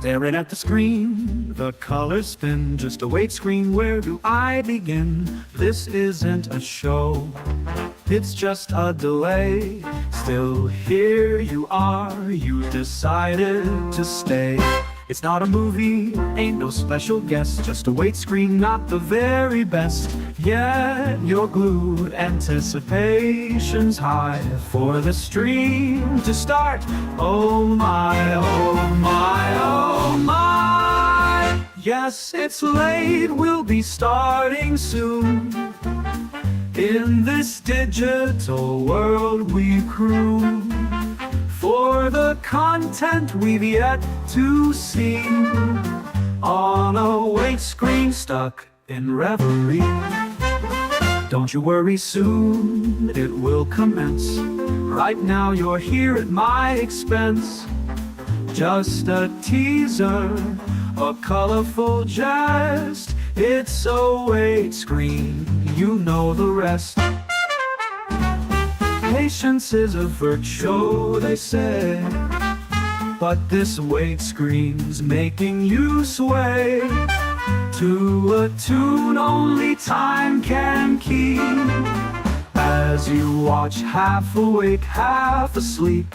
Staring at the screen, the colors spin. Just a wait screen, where do I begin? This isn't a show, it's just a delay. Still here you are, you decided to stay. It's not a movie, ain't no special guest, just a wait screen, not the very best. Yet you're glued, anticipation's high for the stream to start. Oh my, oh my, oh my. Yes, it's late, we'll be starting soon. In this digital world we croon for the content we've yet to see. On a wait screen, stuck in reverie. Don't you worry, soon it will commence. Right now you're here at my expense. Just a teaser, a colorful jest. It's a wait screen, you know the rest. Patience is a virtue, they say, but this wait screen's making you sway to a tune only time can keep. As you watch, half awake, half asleep.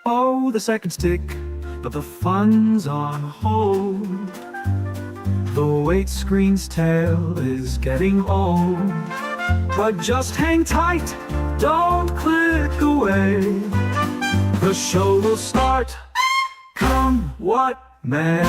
Oh, the seconds tick, but the fun's on hold. The wait screen's tale is getting old. But just hang tight, don't click away. The show will start, come what may.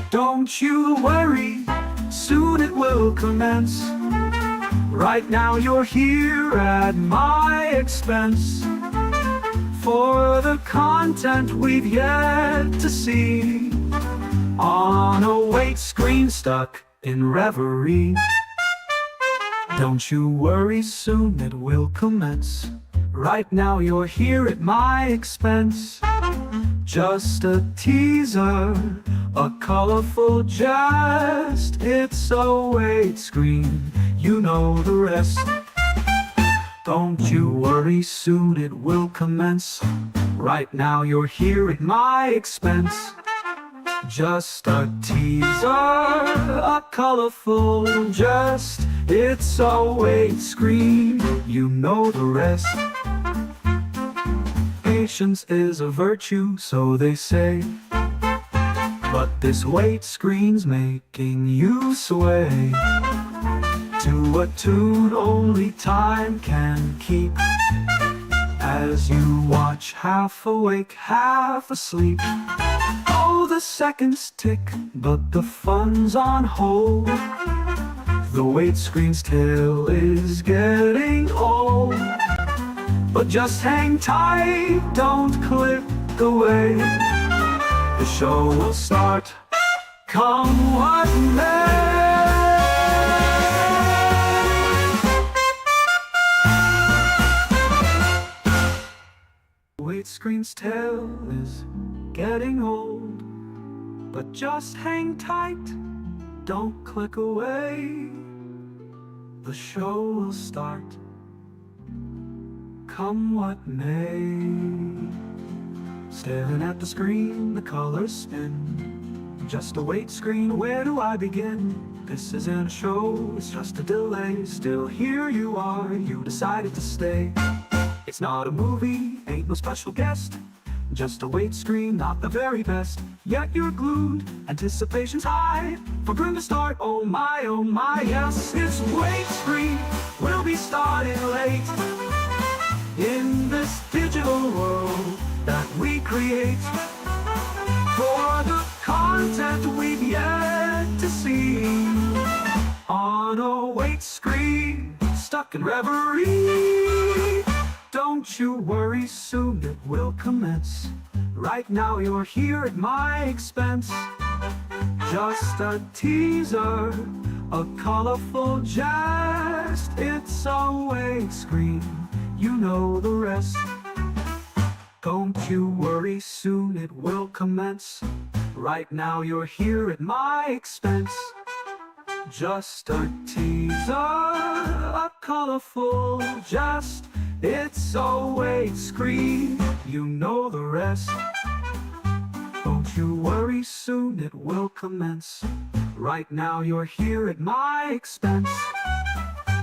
Don't you worry, soon it will commence. Right now you're here at my expense for the content we've yet to see. On a wait screen, stuck in reverie. Don't you worry, soon it will commence. Right now you're here at my expense. Just a teaser, a colorful jest. It's a wait screen, you know the rest. Don't you worry, soon it will commence. Right now you're here at my expense. Just a teaser, a colorful jest. It's a wait screen, you know the rest. Patience is a virtue, so they say, but this wait screen's making you sway to a tune only time can keep. As you watch, half awake, half asleep. Oh, the seconds tick, but the fun's on hold. The wait screen's tale is getting old. But just hang tight, don't click away. The show will start, come what may. The wait screen's tale is getting old. But just hang tight, don't click away. The show will start, come what may. Staring at the screen, the colors spin. Just a wait screen, where do I begin? This isn't a show, it's just a delay. Still here you are, you decided to stay. It's not a movie, ain't no special guest. Just a wait screen, not the very best. Yet you're glued, anticipation's high for Grim to start. Oh my, yes, it's wait screen. We'll be starting late in this digital world that we create for the content we've yet to see. On a wait screen, stuck in reverie. Don't you worry, soon it will commence. Right now you're here at my expense. Just a teaser, a colorful jest. It's a wait screen, you know the rest. Don't you worry, soon it will commence. Right now you're here at my expense. Just a teaser, a colorful jest. It's always screen, you know the rest. Don't you worry, soon it will commence. Right now you're here at my expense.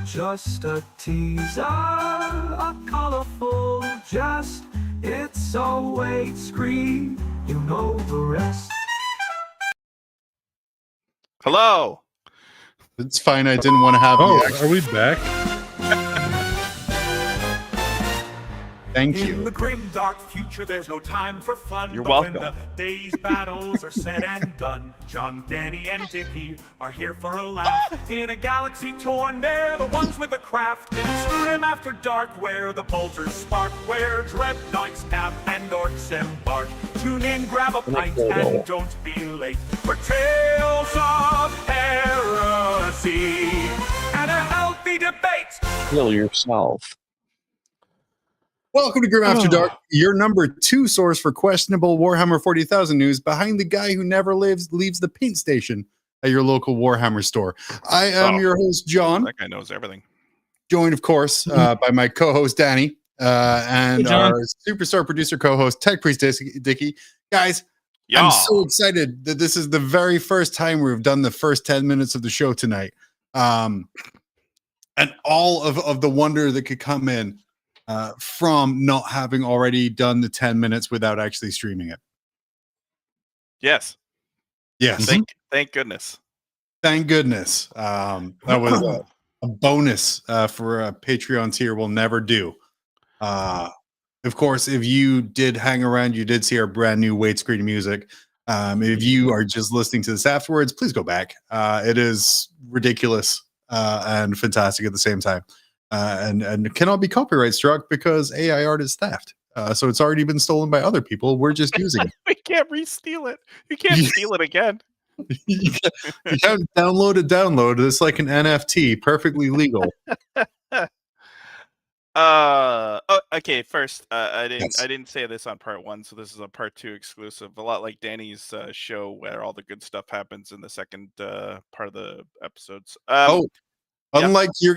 Just a teaser, a colorful jest. It's always screen, you know the rest. Hello. It's fine. I didn't want to have Oh, the extra. are we back? Thank In you. the grim, dark future, there's no time for fun. You're but welcome. When the day's battles are said and done, John, Danny, and Dickie are here for a laugh. In a galaxy torn, they're the ones with the craft. It's grim after dark, where the bolters spark, where dread knights nap and orcs embark. Tune in, grab a pint, and don't be late for tales of heresy and a healthy debate. Kill yourself. Welcome to Grim After Dark, your number 2 source for questionable Warhammer 40,000 news behind the guy who never leaves the paint station at your local Warhammer store. I am your host, John, That guy knows everything. joined, of course, by my co-host, Danny, and Hey, John. our superstar producer co-host, Tech Priest Dickie. Guys, I'm so excited that this is the very first time we've done the first 10 minutes of the show tonight. And all of the wonder that could come in from not having already done the 10 minutes without actually streaming it. Yes. Yes. Thank goodness. Thank goodness. That was a bonus for a Patreon tier we'll never do. Of course, if you did hang around, you did see our brand new weight screen music. If you are just listening to this afterwards, please go back. It is ridiculous and fantastic at the same time. And cannot be copyright struck because AI art is theft. So it's already been stolen by other people. We're just using it. We can't re-steal it. You can't steal it again. You can't download. It's like an NFT, perfectly legal. Okay. First, I Yes. didn't say this on part 1, so this is a part 2 exclusive. A lot like Danny's show, where all the good stuff happens in the second part of the episodes. Unlike your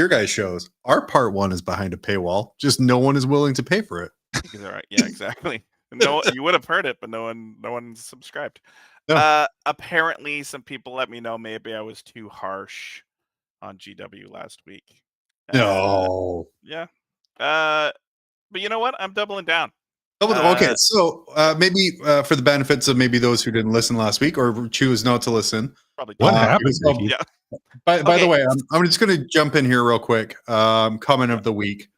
guys' shows, our part 1 is behind a paywall. Just no one is willing to pay for it. All right. Yeah, exactly. No, you would have heard it, but no one subscribed. No. Apparently, some people let me know maybe I was too harsh on GW last week. No. Yeah. But you know what? I'm doubling down. Okay, so maybe for the benefits of maybe those who didn't listen last week or choose not to listen. Probably. What don't. happened? Dickie? Yeah. By Okay. the way, I'm just going to jump in here real quick. Comment of the week.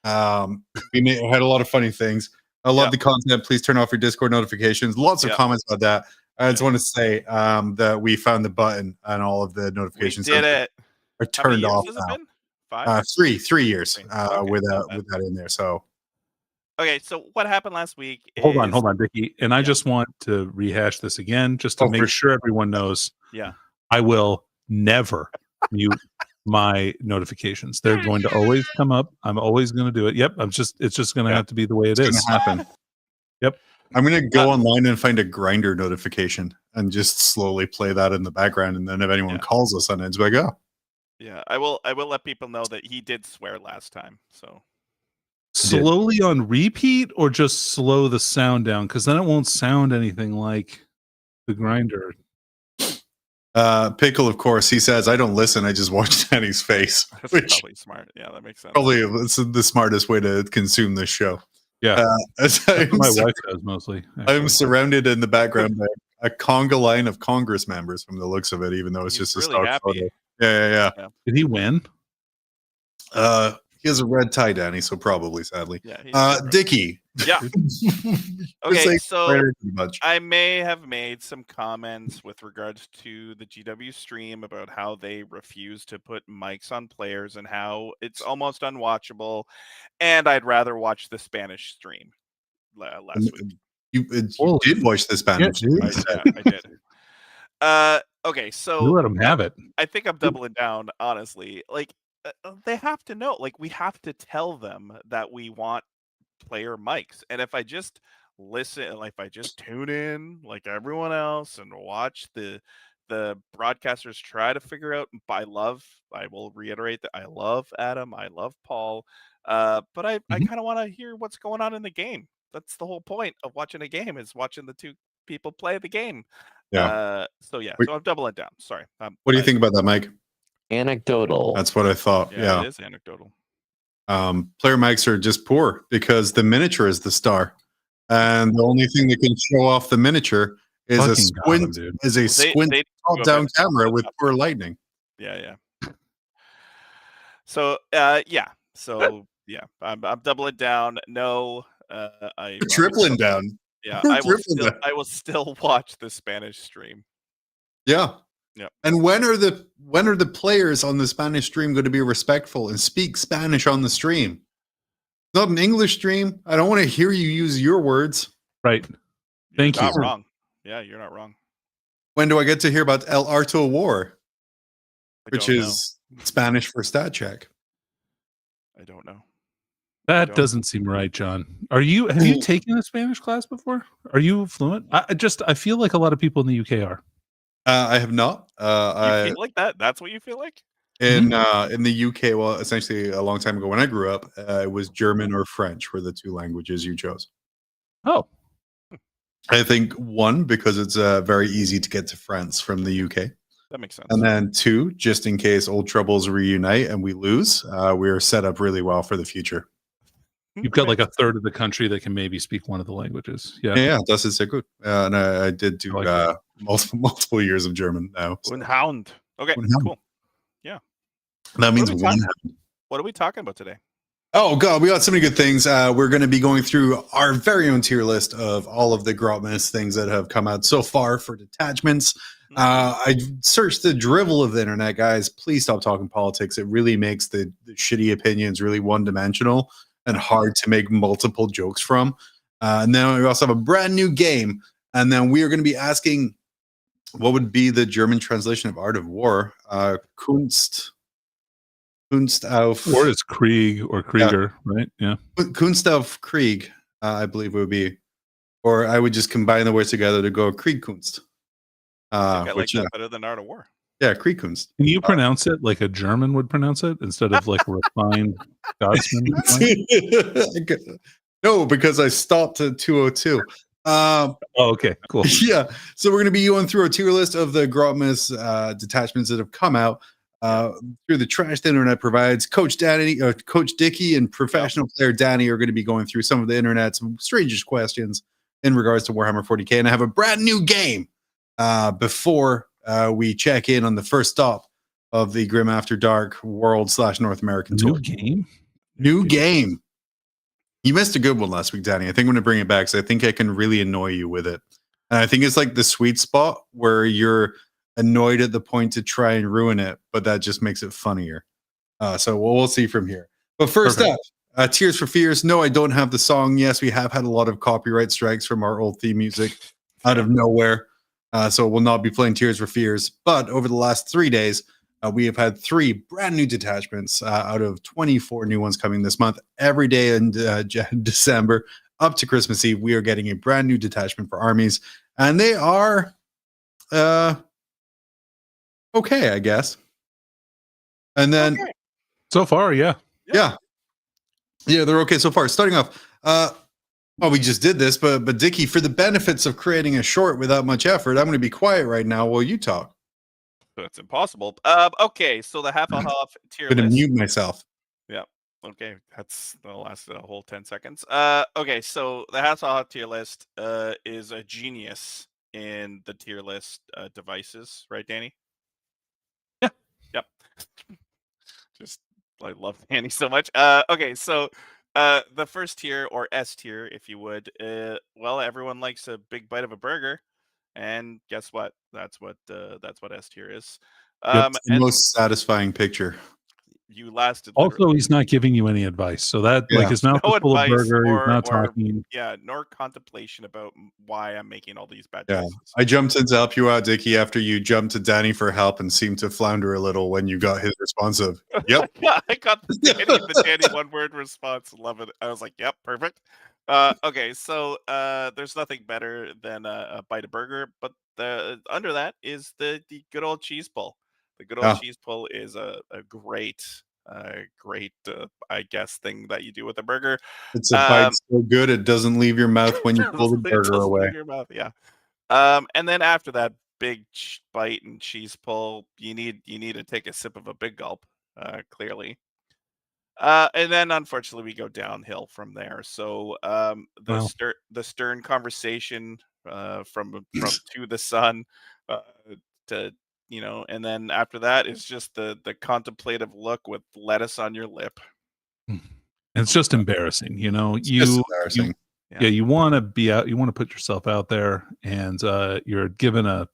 We had a lot of funny things. I love Yeah. the content. Please turn off your Discord notifications. Lots of Yeah. comments about that. I just want to say that we found the button and all of the We notifications did it. are How many turned years off has it now. been? 5? 3 years Okay, with not bad. that in there. So Okay, so what happened last week? Hold on, Dickie. And I just want to rehash this again, just to for make sure everyone knows. Yeah. I will never mute my notifications. They're going to always come up. I'm always going to do it. Yep. It's just going to have to be the way it it's is. going to happen. Yep. I'm going to go online and find a Grinder notification and just slowly play that in the background. And then if anyone calls us on it, it's like, oh. Yeah, I will let people know that he did swear last time. So Slowly on repeat, or just slow the sound down, because then it won't sound anything like the Grinder. Pickle, of course, he says, I don't listen. I just watch Danny's face. that's Which probably smart. Yeah, that makes sense. probably it's the smartest way to consume this show. Yeah. As That's what my wife does mostly. I'm actually. surrounded in the background by a conga line of Congress members from the looks of it, even though it's He's just a really stock happy. photo. Yeah. Did he win? He has a red tie, Danny, so probably, sadly. Yeah. he's- Dickie. Yeah. Okay, It's so very much. I may have made some comments with regards to the GW stream about how they refuse to put mics on players and how it's almost unwatchable, and I'd rather watch the Spanish stream last week. You did watch the Spanish. dude. I did. Okay, You so let him have it. I think I'm doubling down, honestly. Like, they have to know. Like, we have to tell them that we want player mics. And if I just listen, like if I just tune in like everyone else and watch the broadcasters try to figure out, I will reiterate that I love Adam, I love Paul, but I Mhm. kind of want to hear what's going on in the game. That's the whole point of watching a game, is watching the two people play the game. Yeah. So yeah, Wait. so I'm doubling down. Sorry. What do you think about that, Mike? Anecdotal. That's what I thought. Yeah, it is anecdotal. Player mics are just poor because the miniature is the star, and the only thing that can show off the miniature is a Fucking got 'em, squint, dude. is a Well, squint they do a top-down better camera job. with poor lighting. Yeah. So yeah. So yeah, I'm doubling down. No, I will Tripling still, down. yeah, Tripling down. I will still watch the Spanish stream. Yeah. Yep. And when are the players on the Spanish stream going to be respectful and speak Spanish on the stream? It's not an English stream. I don't want to hear you use your words. Right. You're Thank not you. wrong. Yeah, you're not wrong. When do I get to hear about El Arto War, I which don't is Spanish for stat check? know. I don't know. That don't. doesn't seem right, John. Have you taken a Spanish class before? Are you fluent? I feel like a lot of people in the UK are. I have not. You feel like that? That's what you feel like? In the UK, well, essentially a long time ago when I grew up, it was German or French were the two languages you chose. Oh, I think one, because it's very easy to get to France from the UK. That makes sense. And then two, just in case old troubles reunite and we lose, we're set up really well for the future. you've got like a third of the country that can maybe speak one of the languages. Yeah. Yeah, das ist sehr gut. And I did do I like that. multiple years of German now. So. Unhound. Okay, Unhound. cool. That means are we one. What are we talking about today? Oh god, we got so many good things. We're going to be going through our very own tier list of all of the GROTMAS things that have come out so far for detachments. I searched the drivel of the internet, guys. Please stop talking politics. It really makes the shitty opinions really one-dimensional and hard to make multiple jokes from. And then we also have a brand new game. And then we are going to be asking, what would be the German translation of Art of War? Kunst auf... Or it's Krieg or Krieger, right? Yeah. Kunst auf Krieg, I believe it would be. Or I would just combine the words together to go Kriegkunst. I like that better than Art of War. Yeah, Kriegkunst. Can you pronounce it like a German would pronounce it instead of like refined Scotsman? No, because I stopped at 202. Oh, okay, cool. Yeah, so we're going to be going through a tier list of the GROTMAS detachments that have come out through the trash the internet provides. Coach Dickie, and professional player Danny are going to be going through some of the internet's strangest questions in regards to Warhammer 40k, and I have a brand new game before we check in on the first stop of the Grim After Dark World / North American New tour. game. New game. You missed a good one last week, Danny. I think I'm going to bring it back because I think I can really annoy you with it. And I think it's like the sweet spot where you're annoyed at the point to try and ruin it, but that just makes it funnier. So we'll see from here. But first up, Tears for Fears. No, I don't have the song. Yes, we have had a lot of copyright strikes from our old theme music out of nowhere. So we'll not be playing Tears for Fears. But over the last 3 days, we have had 3 brand new detachments out of 24 new ones coming this month. Every day in December up to Christmas Eve, we are getting a brand new detachment for armies. And they are okay, I guess. And then So far, yeah. yeah, they're okay so far. Starting off, well, we just did this, but Dickie, for the benefits of creating a short without much effort, I'm going to be quiet right now while you talk. That's impossible. Okay, so the half tier I'm going to list. mute myself. Okay, that'll last a whole 10 seconds. Okay, so the Hasselhoff tier list is a genius in the tier list devices, right, Danny? Yeah. Yep. Just I love Danny so much. Okay, so the first tier, or S tier, if you would, well, everyone likes a big bite of a burger, and guess what? That's what S tier is. Yep, it's the most satisfying picture. You lasted. Also, he's not giving you any advice. So that Yeah. like his mouth No is full of advice burger. or- He's not or- talking. nor contemplation about why I'm making all these bad Yeah. choices. I jumped in to help you out, Dickie, after you jumped to Danny for help and seemed to flounder a little when you got his response of, yep. I got the Danny one-word response. Love it. I was like, yep, perfect. Okay, so there's nothing better than a bite of burger, but under that is the good old cheese pull. The good old cheese pull is a great, I guess, thing that you do with a burger. It's a bite so good it doesn't leave your mouth when you pull the It burger doesn't away. leave your mouth, yeah. And then after that big bite and cheese pull, you need to take a sip of a big gulp, clearly. And then unfortunately we go downhill from there. So the stern conversation from to the sun to and then after that is just the contemplative look with lettuce on your lip. And it's just embarrassing, It's just embarrassing. You want to be out, you want to put yourself out there, and you're given a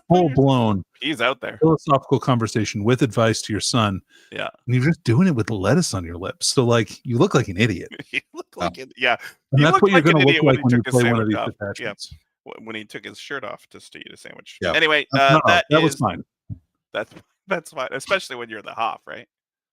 full-blown He's out there. philosophical conversation with advice to your son. Yeah. And you're just doing it with lettuce on your lips. So like you look like an idiot. You look like it. Yeah. And You that's look what you're like an going to look idiot like when you took his play one of sandwich these off. detachments. When he took his shirt off just to eat a sandwich. Yeah. Anyway, No, that was is fine. that's fine, especially when you're the Hoff, right?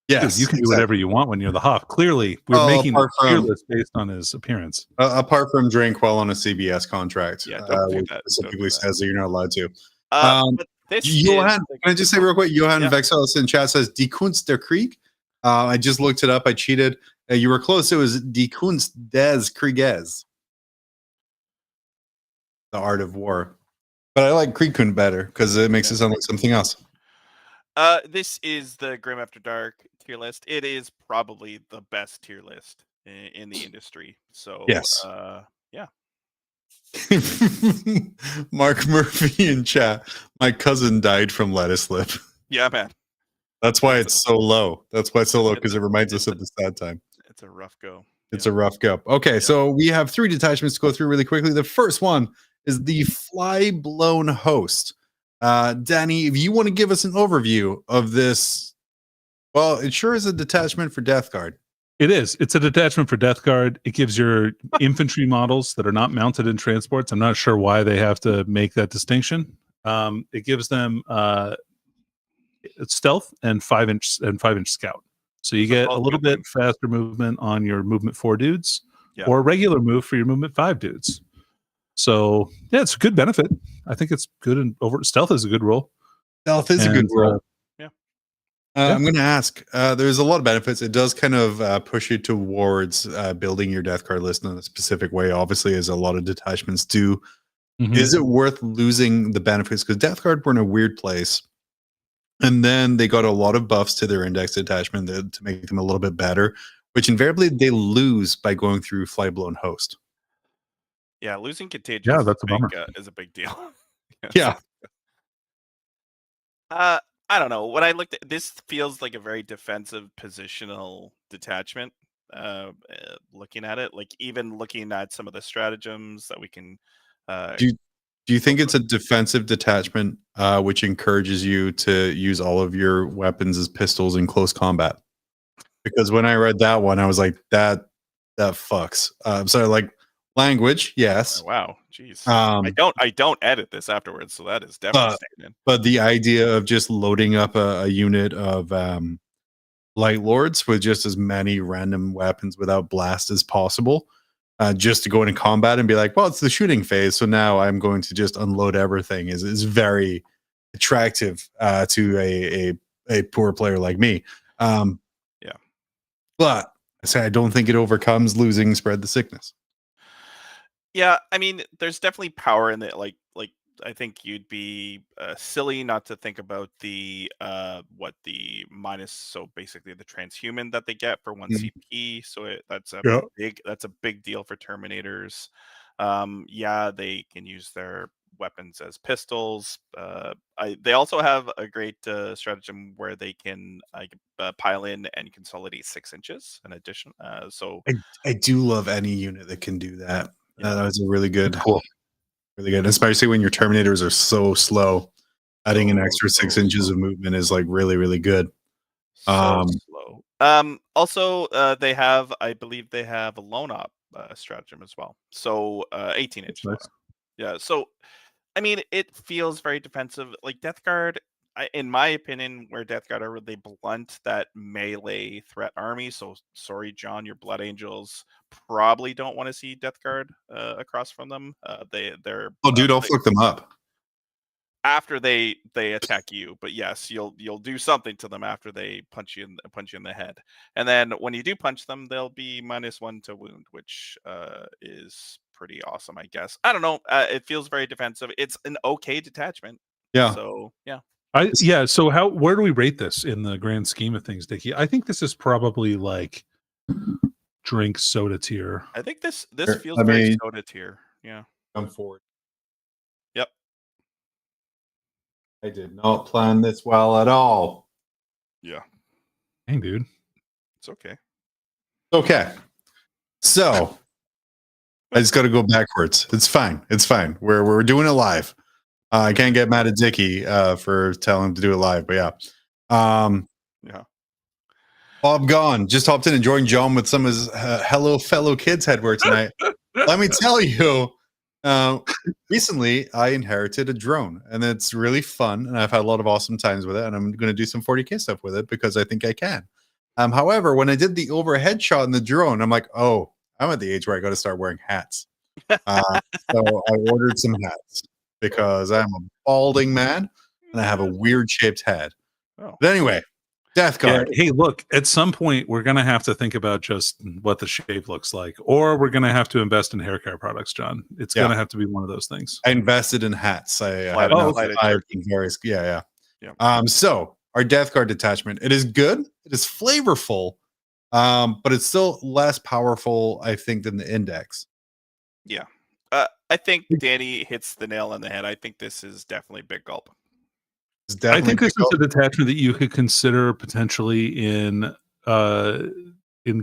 Yes, Dude, you can do whatever you want when you're the Hoff. Clearly, we're making a tier list based on his appearance. Apart from drink while on a CBS contract, Yeah, don't do which that. specifically says that you're not allowed to. But this Johan, is can I just say real quick? Johan Yeah. Vexelis in chat says Die Kunst der Krieg. I just looked it up. I cheated. You were close. It was Die Kunst des Krieges, the art of war. But I like Kriegkund better because it makes it sound like something else. This is the Grim After Dark tier list. It is probably the best tier list in the industry. So Yes. yeah. Mark Murphy in chat. My cousin died from lettuce lip. Yeah, man. That's why it's so low. That's why it's so low, because it reminds us of the sad time. It's a rough go. It's a rough go. Okay, so we have 3 detachments to go through really quickly. The first one is the Fly Blown Host. Danny, if you want to give us an overview of this, well, it sure is a detachment for Death Guard. It is. It's a detachment for Death Guard. It gives your infantry models that are not mounted in transports. I'm not sure why they have to make that distinction. It gives them stealth and 5-inch scout. So you get a little bit faster movement on your movement 4 dudes, or regular move for your movement 5 dudes. So yeah, it's a good benefit. I think it's good, and stealth is a good role. Stealth is a good role. Yeah. I'm going to ask. There's a lot of benefits. It does kind of push you towards building your Death Guard list in a specific way, obviously, as a lot of detachments do. Mhm. Is it worth losing the benefits? Because Death Guard were in a weird place. And then they got a lot of buffs to their index detachment to make them a little bit better, which invariably they lose by going through Flyblown Host. Yeah, losing Contagious that's a bummer. Is a big deal. Yeah. I don't know. When I looked at this, feels like a very defensive positional detachment. Looking at it, like even looking at some of the stratagems that we can. Do you think it's a defensive detachment, which encourages you to use all of your weapons as pistols in close combat? Because when I read that one, I was like, that fucks. So like language, yes. Oh, wow, jeez. I don't edit this afterwards, so that is devastating. But the idea of just loading up a unit of light lords with just as many random weapons without blast as possible. Just to go into combat and be like, well, it's the shooting phase, so now I'm going to just unload everything is very attractive to a poor player like me. But I say I don't think it overcomes losing Spread the Sickness. Yeah, I mean, there's definitely power in it. Like I think you'd be silly not to think about the minus. So basically, the transhuman that they get for 1 CP. So that's a big deal for Terminators. Yeah, they can use their weapons as pistols. They also have a great stratagem where they can pile in and consolidate 6 inches in addition. So I do love any unit that can do that. That was a really good, really good, especially when your Terminators are so slow. Adding an extra 6 inches of movement is like really, really good. So slow. Also, I believe they have a loan op stratagem as well. So 18 inch. Nice. Yeah. So I mean, it feels very defensive. Like Death Guard, in my opinion, where Death Guard are, they blunt that melee threat army. So sorry, John, your Blood Angels probably don't want to see Death Guard across from them. They're Oh, dude, I'll fuck them up. after they attack you, but yes, you'll do something to them after they punch you in the head. And then when you do punch them, they'll be -1 to wound, which is pretty awesome, I guess. I don't know. It feels very defensive. It's an okay detachment. Yeah. So yeah. So where do we rate this in the grand scheme of things, Dickie? I think this is probably like drink soda tier. I think this Sure. feels very soda tier. Yeah. Come forward. Yep. I did not plan this well at all. Yeah. Dang, dude. It's okay. Okay. So I just got to go backwards. It's fine. It's fine. We're doing it live. I can't get mad at Dickie for telling him to do it live, but yeah. Yeah. Bob Gone just hopped in and joined John with some of his hello fellow kids headwear tonight. Let me tell you, recently I inherited a drone and it's really fun and I've had a lot of awesome times with it and I'm going to do some 40K stuff with it because I think I can. However, when I did the overhead shot in the drone, I'm like, oh, I'm at the age where I got to start wearing hats. So I ordered some hats because I'm a balding man and I have a weird shaped head. Oh. But anyway, Death Guard. Yeah, hey, look, at some point we're going to have to think about just what the shape looks like, or we're going to have to invest in hair care products, John. It's going to have to be one of those things. I invested in hats. I had various. Yeah. So our Death Guard detachment, it is good. It is flavorful, but it's still less powerful, I think, than the Index. Yeah. I think Danny hits the nail on the head. I think this is definitely Big Gulp. I think this is a detachment that you could consider potentially in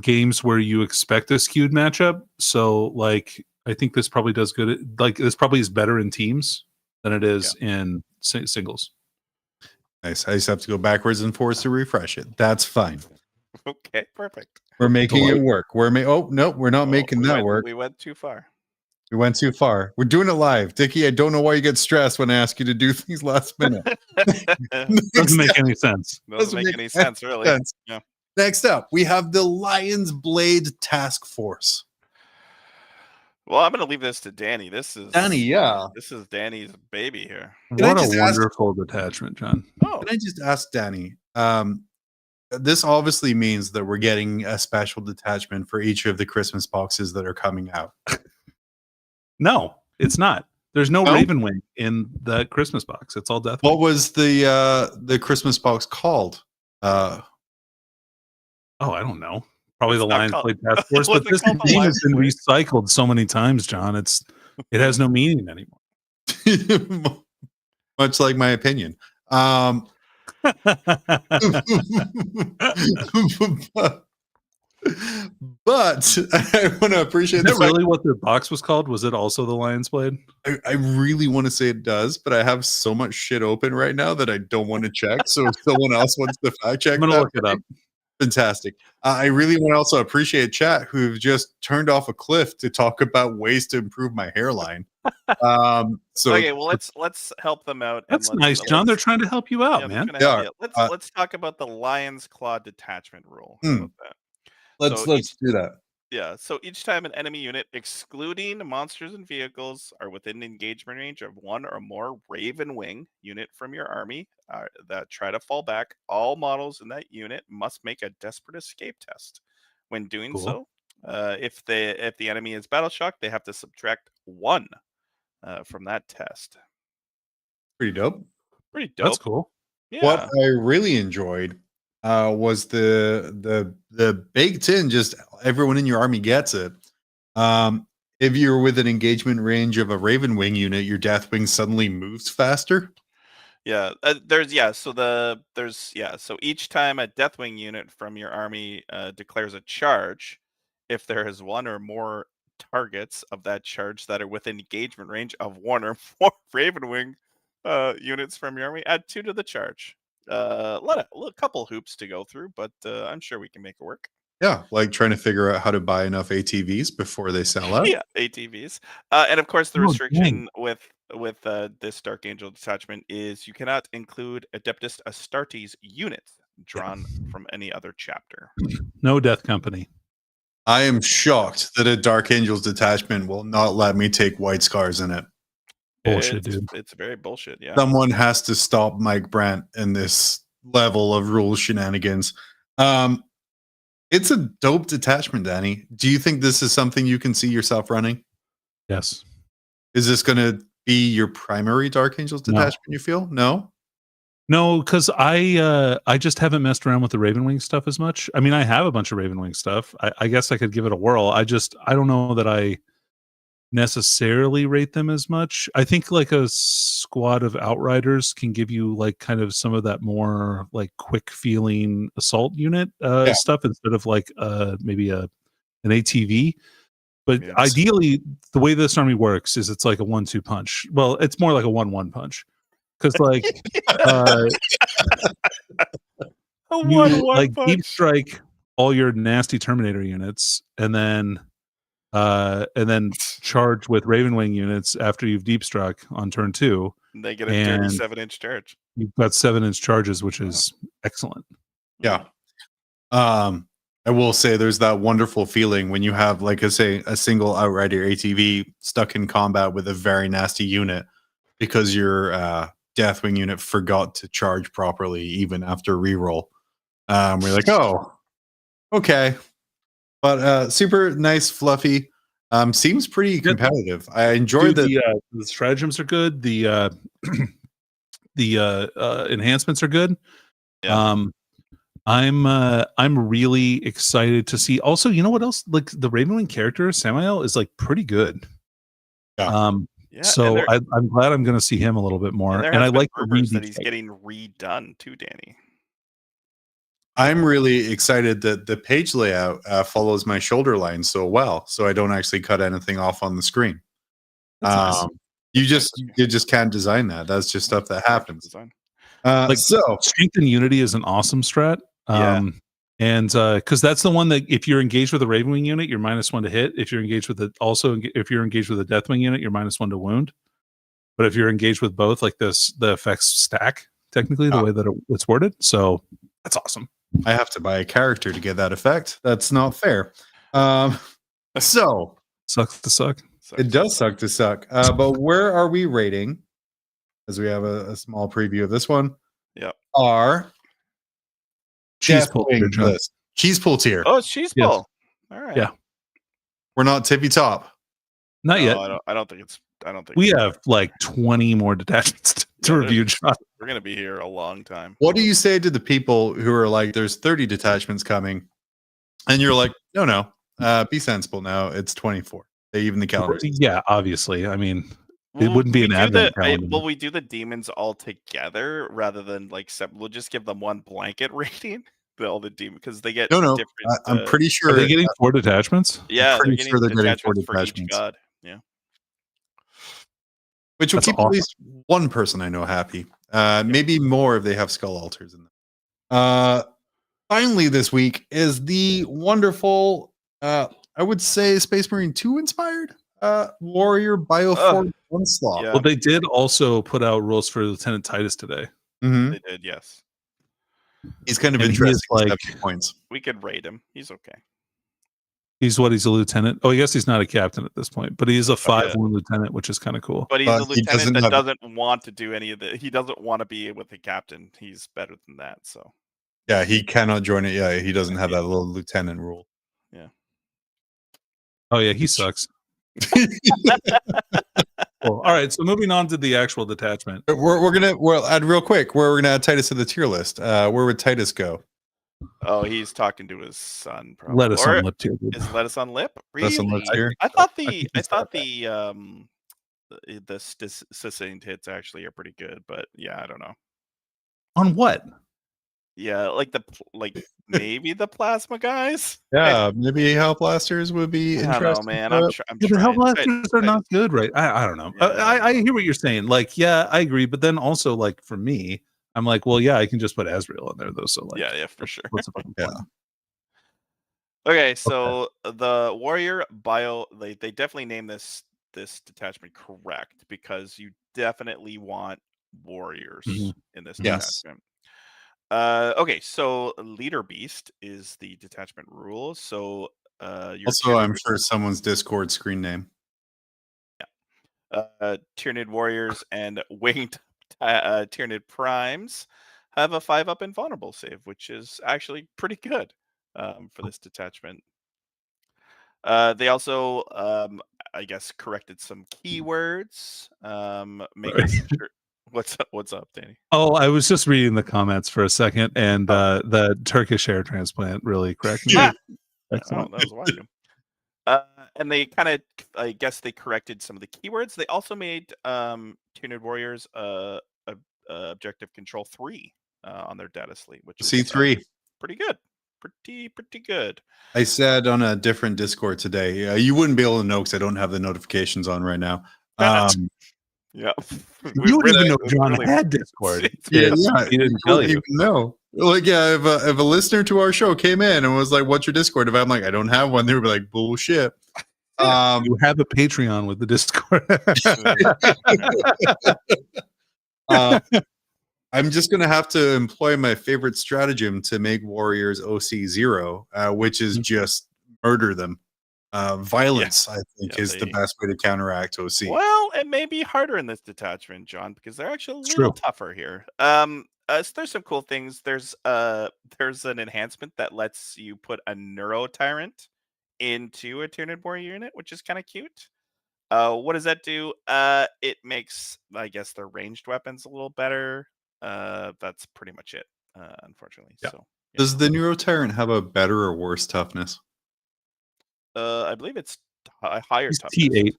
games where you expect a skewed matchup. So, like, I think this probably does good. Like, this probably is better in teams than it is in singles. Nice. I just have to go backwards and forwards to refresh it. That's fine. Okay, perfect. We're making it work. We're not making that work. We went too far. We went too far. We're doing it live. Dickie, I don't know why you get stressed when I ask you to do things last minute. Doesn't make any sense. Doesn't make any sense, really. Yeah. Next up, we have the Lion's Blade Task Force. Well, I'm going to leave this to Danny. This is Danny's baby here. What a wonderful detachment, John. Can I just ask Danny? This obviously means that we're getting a special detachment for each of the Christmas boxes that are coming out. No, it's not. There's no Ravenwing in the Christmas box. It's all Deathwing. What was the Christmas box called? I don't know. Probably the Lion's Blade Task Force. But this game has been recycled so many times, John. It has no meaning anymore. Much like my opinion. But I want to appreciate that. Really, what the box was called? Was it also the Lion's Blade? I really want to say it does, but I have so much shit open right now that I don't want to check. So if someone else wants to fact check, I'm gonna look it up. Fantastic. I really want to also appreciate chat who've just turned off a cliff to talk about ways to improve my hairline. So okay, well let's help them out. That's nice, John. They're trying to help you out, man. Let's talk about the Lion's Claw detachment rule. Let's do that. Yeah, so each time an enemy unit, excluding monsters and vehicles, are within engagement range of one or more Raven Wing unit from your army that try to fall back, all models in that unit must make a desperate escape test. When doing so, if the enemy is battle shocked, they have to subtract 1 from that test. Pretty dope. That's cool. Yeah. What I really enjoyed was the baked in, just everyone in your army gets it. If you're within engagement range of a Raven Wing unit, your Deathwing suddenly moves faster. Yeah, so each time a Deathwing unit from your army declares a charge, if there is one or more targets of that charge that are within engagement range of one or more Ravenwing units from your army, add 2 to the charge. a couple hoops to go through, but I'm sure we can make it work. Yeah, like trying to figure out how to buy enough ATVs before they sell out. Yeah, ATVs, and of course the Oh, restriction with this Dark Angel detachment is you cannot include Adeptus Astartes units drawn from any other chapter. No Death Company. I am shocked that a Dark Angels detachment will not let me take White Scars in it. Bullshit, it's, dude. It's very bullshit. Yeah. Someone has to stop Mike Brandt in this level of rule shenanigans. It's a dope detachment, Danny. Do you think this is something you can see yourself running? Yes. Is this going to be your primary Dark Angels detachment, you feel? No? No, because I just haven't messed around with the Ravenwing stuff as much. I mean, I have a bunch of Ravenwing stuff. I guess I could give it a whirl. I don't know that I necessarily rate them as much. I think like a squad of Outriders can give you like kind of some of that more like quick feeling assault unit stuff instead of like maybe an ATV. But Yes. ideally, the way this army works is it's like a 1-2 punch. Well, it's more like a 1-1 punch. Because like you like deep strike all your nasty Terminator units and then charge with Ravenwing units after you've deep struck on turn 2. They get a 37-inch charge. You've got 7-inch charges, which is excellent. Yeah. I will say there's that wonderful feeling when you have, like I say, a single Outrider ATV stuck in combat with a very nasty unit because your Deathwing unit forgot to charge properly even after reroll. We're like, oh, okay. But super nice, fluffy. Seems pretty competitive. I enjoy the stratagems are good. The enhancements are good. Yeah. I'm really excited to see. Also, you know what else? Like the Ravenwing character Samael is like pretty good. Yeah. So I'm glad I'm going to see him a little bit more. And I like the rumors that he's getting redone too, Danny. I'm really excited that the page layout follows my shoulder line so well, so I don't actually cut anything off on the screen. Nice. You just can't design that. That's just stuff that happens. Like so, Strength and Unity is an awesome strat. And because that's the one that if you're engaged with a Ravenwing unit, you're -1 to hit. If you're engaged with if you're engaged with a Deathwing unit, you're -1 to wound. But if you're engaged with both, like the effects stack technically the way that it's worded. So that's awesome. I have to buy a character to get that effect. That's not fair. So sucks to suck. It does suck to suck. But where are we rating? As we have a small preview of this one. Yep. Our cheese pull list. Cheese pull tier. Oh, it's cheese pull. All right. Yeah. We're not tippy top. Not yet. I don't think we have like 20 more detachments to review, John. We're gonna be here a long time. What do you say to the people who are like, there's 30 detachments coming, and you're like, no, be sensible now. It's 24. They even the calendar. Yeah, obviously. I mean, it wouldn't be an advent calendar. Will we do the demons all together rather than like we'll just give them one blanket rating? All the demons because they get no. different. I'm pretty sure. Are they getting 4 detachments? Yeah, I'm pretty sure they're getting 4 detachments. For each god. Yeah. Which will keep at least one person I know happy. Maybe more if they have skull altars in them. Finally, this week is the wonderful, I would say, Space Marine 2 inspired Warrior Bioforce Onslaught. Yeah. Well, they did also put out rules for Lieutenant Titus today. Mm-hmm. They did, yes. He's kind of And interesting. like points. We could rate him. He's okay. He's a lieutenant. Oh, I guess he's not a captain at this point, but he is a 5-1 lieutenant, which is kind of cool. But he's a lieutenant that doesn't want to do any of the. He doesn't want to be with the captain. He's better than that. So. Yeah, he cannot join it. Yeah, he doesn't have that little lieutenant rule. Yeah. Oh yeah, he sucks. Cool. All right, so moving on to the actual detachment. We'll add real quick. We're gonna add Titus to the tier list. Where would Titus go? Oh, he's talking to his son. Probably. Lettuce on lip tier. Is lettuce on lip? Really? Lettuce on lip tier? I thought the sustained hits actually are pretty good, but yeah, I don't know. On what? Yeah, maybe the plasma guys. Yeah, maybe Hell Blasters would be interesting. I don't know, man. I'm trying. The Hell Blasters are not good, right? I don't know. Yeah. I hear what you're saying. Like, yeah, I agree, but then also, like, for me, I'm like, well, yeah, I can just put Azrael in there though. So like, yeah, for sure. what's the fucking point? Okay, so the warrior bio, they definitely named this detachment correct, because you definitely want warriors in this Yes. detachment. Okay, so leader beast is the detachment rule. So your Also, I'm sure someone's Discord screen name. Tyrannid warriors and winged Tyrannid primes have a 5-up invulnerable save, which is actually pretty good for this detachment. They also, I guess, corrected some keywords, making sure. What's up, Danny? Oh, I was just reading the comments for a second, and the Turkish hair transplant really corrected me. Excellent. That was a while ago. And they kind of, I guess, they corrected some of the keywords. They also made Tyrannid warriors objective control 3 on their data slate, which is C3. Pretty good. Pretty good. I said on a different Discord today, you wouldn't be able to know because I don't have the notifications on right now. Yeah. You wouldn't even know John had Discord. Yeah, he didn't tell you. No. Like, yeah, if a listener to our show came in and was like, what's your Discord? If I'm like, I don't have one, they would be like, bullshit. You have a Patreon with the Discord. I'm just going to have to employ my favorite stratagem to make warriors OC 0, which is just murder them. Violence, I think, is the best way to counteract OC. Well, it may be harder in this detachment, John, because they're actually a little tougher here. So there's some cool things. There's an enhancement that lets you put a Neuro Tyrant into a Tyrannid warrior unit, which is kind of cute. What does that do? It makes, I guess, their ranged weapons a little better. That's pretty much it, unfortunately. Yeah. So, does the Neuro Tyrant have a better or worse toughness? I believe it's higher toughness. T8.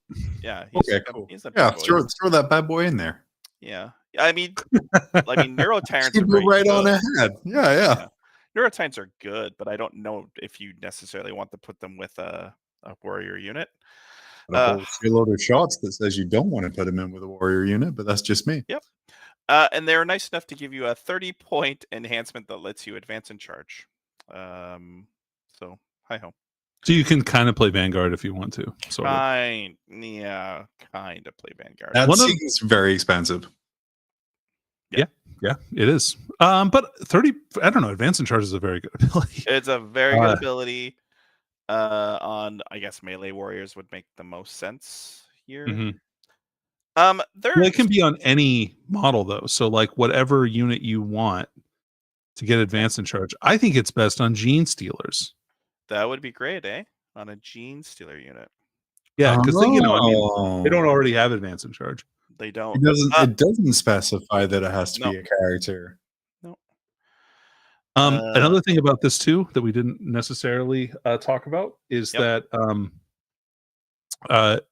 Yeah. Cool. Throw that bad boy in there. Yeah. I mean, Neuro Tyrants are right on ahead. Yeah. Neuro Tyrants are good, but I don't know if you necessarily want to put them with a warrior unit. A whole shitload of shots that says you don't want to put them in with a warrior unit, but that's just me. Yep. And they're nice enough to give you a 30-point enhancement that lets you advance and charge. So hi ho. So you can kind of play Vanguard if you want to. Kind of play Vanguard. That seems very expensive. Yeah, it is. But 30, I don't know. Advance and charge is a very good ability. It's a very good ability. On, I guess, melee warriors would make the most sense here. It can be on any model though. So like whatever unit you want to get advance and charge, I think it's best on Gene Stealers. That would be great, eh? On a Gene Stealer unit. Yeah, because they don't already have advance and charge. They don't. It doesn't specify that it has to be a character. No. Another thing about this too that we didn't necessarily talk about is that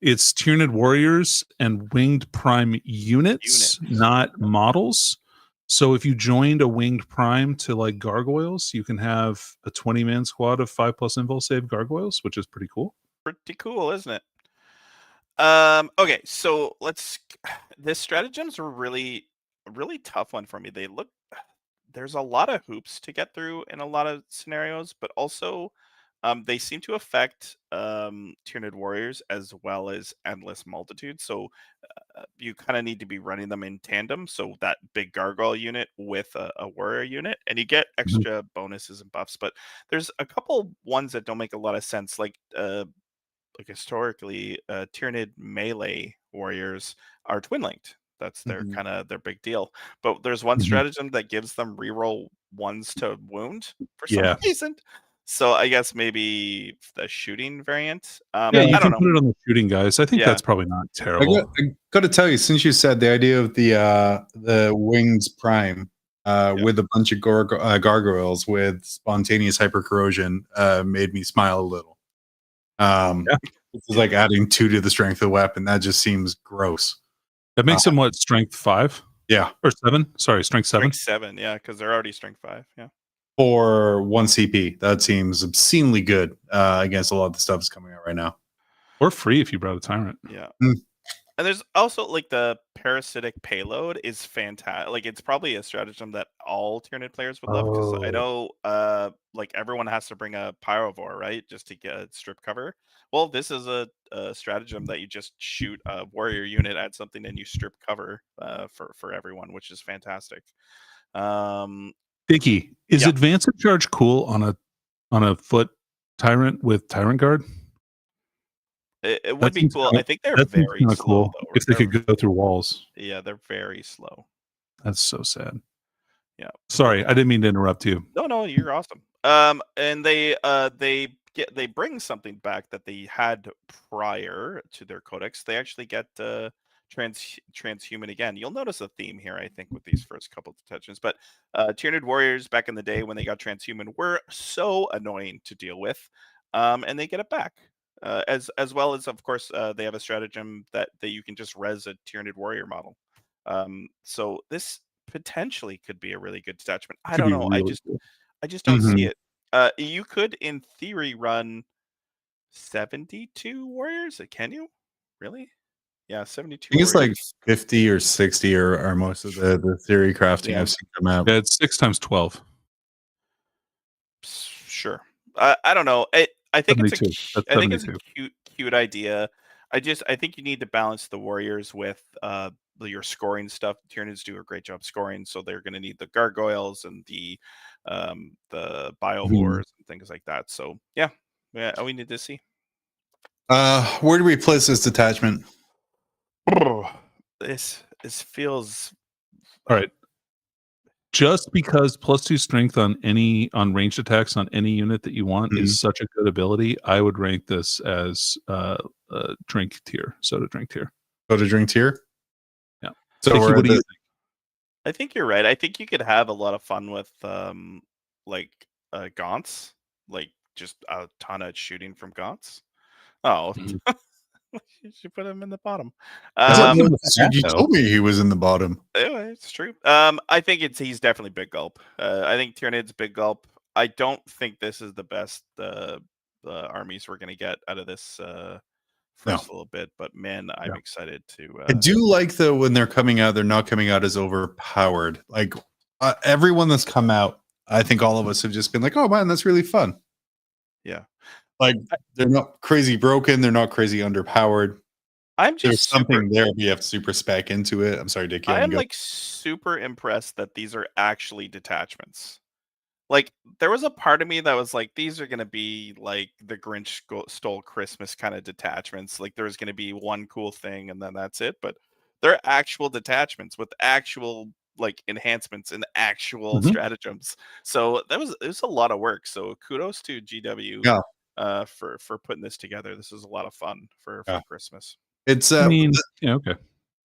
it's Tyrannid warriors and winged prime units, not models. So if you joined a winged prime to like gargoyles, you can have a 20-man squad of 5+ invul save gargoyles, which is pretty cool. Pretty cool, isn't it? Okay, so this stratagem's a really tough one for me. There's a lot of hoops to get through in a lot of scenarios, but also they seem to affect Tyrannid warriors as well as Endless Multitude. So you kind of need to be running them in tandem. So that big gargoyle unit with a warrior unit, and you get extra bonuses and buffs. But there's a couple ones that don't make a lot of sense. Like historically, Tyrannid melee warriors are twin linked. That's their kind of their big deal. But there's one stratagem that gives them reroll 1s to wound for some reason. So I guess maybe the shooting variant. You can put it on the shooting guys. I think that's probably not terrible. I got to tell you, since you said the idea of the wings prime with a bunch of gargoyles with spontaneous hyper corrosion made me smile a little. This is like adding 2 to the strength of the weapon. That just seems gross. That makes them what, strength 5? Yeah, or 7? Sorry, strength 7. Strength 7, yeah, because they're already strength 5. Yeah. For 1 CP, that seems obscenely good against a lot of the stuff that's coming out right now. Or free if you brought a tyrant. Yeah. And there's also like the parasitic payload is fantastic. Like it's probably a stratagem that all Tyranid players would love because I know like everyone has to bring a pyrovore, right? Just to get strip cover. Well, this is a stratagem that you just shoot a warrior unit at something and you strip cover for everyone, which is fantastic. Dickie, is Yeah. advanced charge cool on a foot tyrant with tyrant guard? It would be cool. I think they're That seems very kinda slow cool though. if they could go through walls. Yeah, they're very slow. That's so sad. Yeah. Sorry, I didn't mean to interrupt you. No, you're awesome. And they bring something back that they had prior to their codex. They actually get transhuman again. You'll notice a theme here, I think, with these first couple of detachments. But Tyranid warriors back in the day when they got transhuman were so annoying to deal with, and they get it back. As well as, of course, they have a stratagem that you can just res a Tyranid warrior model. So this potentially could be a really good detachment. I don't know. Really I just don't see it. You could, in theory, run 72 warriors. Can you? Really? Yeah, 72. I think it's like warriors. 50 or 60 are most of the theory crafting Yeah. I've seen come out. Yeah, it's 6 times 12. Sure. I don't know. I think it's 72. a That's I think it's a 72. cute idea. I think you need to balance the warriors with your scoring stuff. Tyranids do a great job scoring, so they're going to need the gargoyles and the biovores and things like that. So yeah, we need to see. Where do we place this detachment? This feels All right. Just because +2 strength on ranged attacks on any unit that you want is such a good ability, I would rank this as a drink tier, soda drink tier. Soda drink tier? Yeah. So Dickie, what do you think? I think you're right. I think you could have a lot of fun with like gaunts, like just a ton of shooting from gaunts. Oh, you should put him in the bottom. You told me he was in the bottom. It's true. I think he's definitely big gulp. I think Tyranid's big gulp. I don't think this is the best armies we're gonna get out of this first little bit, but man, I'm excited to. I do like though when they're coming out, they're not coming out as overpowered. Like everyone that's come out, I think all of us have just been like, "Oh man, that's really fun." Yeah, like they're not crazy broken, they're not crazy underpowered. There's something there we have to super spec into it. I'm sorry, Dickie. I am like super impressed that these are actually detachments. Like there was a part of me that was like, these are going to be like the Grinch stole Christmas kind of detachments. Like there's going to be one cool thing and then that's it. But they're actual detachments with actual like enhancements and actual stratagems. So it was a lot of work. So kudos to GW for putting this together. This is a lot of fun for Christmas. It's okay. I think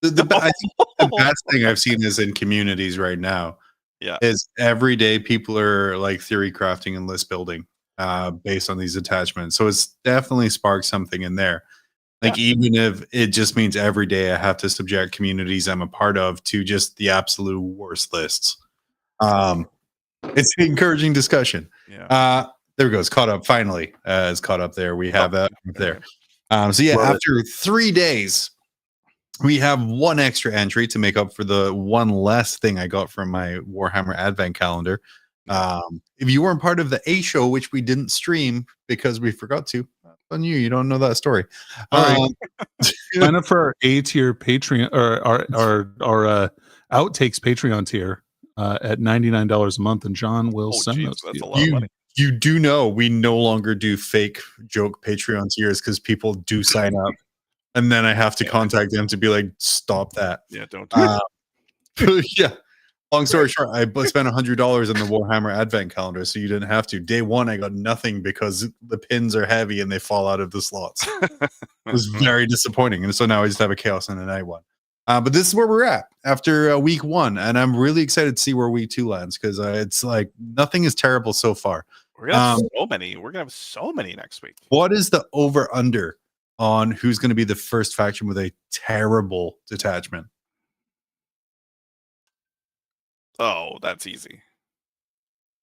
the best thing I've seen is in communities right now. Yeah, is every day people are like theory crafting and list building based on these attachments. So it's definitely sparked something in there. Like even if it just means every day I have to subject communities I'm a part of to just the absolute worst lists. It's an encouraging discussion. Yeah. There it goes. Caught up finally. It's caught up there. We have that there. So yeah, after 3 days, we have one extra entry to make up for the one less thing I got from my Warhammer Advent calendar. If you weren't part of the A show, which we didn't stream because we forgot to, that's on you. You don't know that story. Sign up for our A tier Patreon or our outtakes Patreon tier at $99 a month, and John will send those. That's a lot of money. You do know we no longer do fake joke Patreon tiers because people do sign up. And then I have to contact them to be like, stop that. Yeah, don't do that. Yeah. Long story short, I spent $100 on the Warhammer Advent calendar, so you didn't have to. Day one, I got nothing because the pins are heavy and they fall out of the slots. It was very disappointing. And so now I just have a Chaos and a Night one. But this is where we're at after week one. And I'm really excited to see where week two lands because it's like nothing is terrible so far. We're gonna have so many. We're gonna have so many next week. What is the over-under on who's going to be the first faction with a terrible detachment? Oh, that's easy.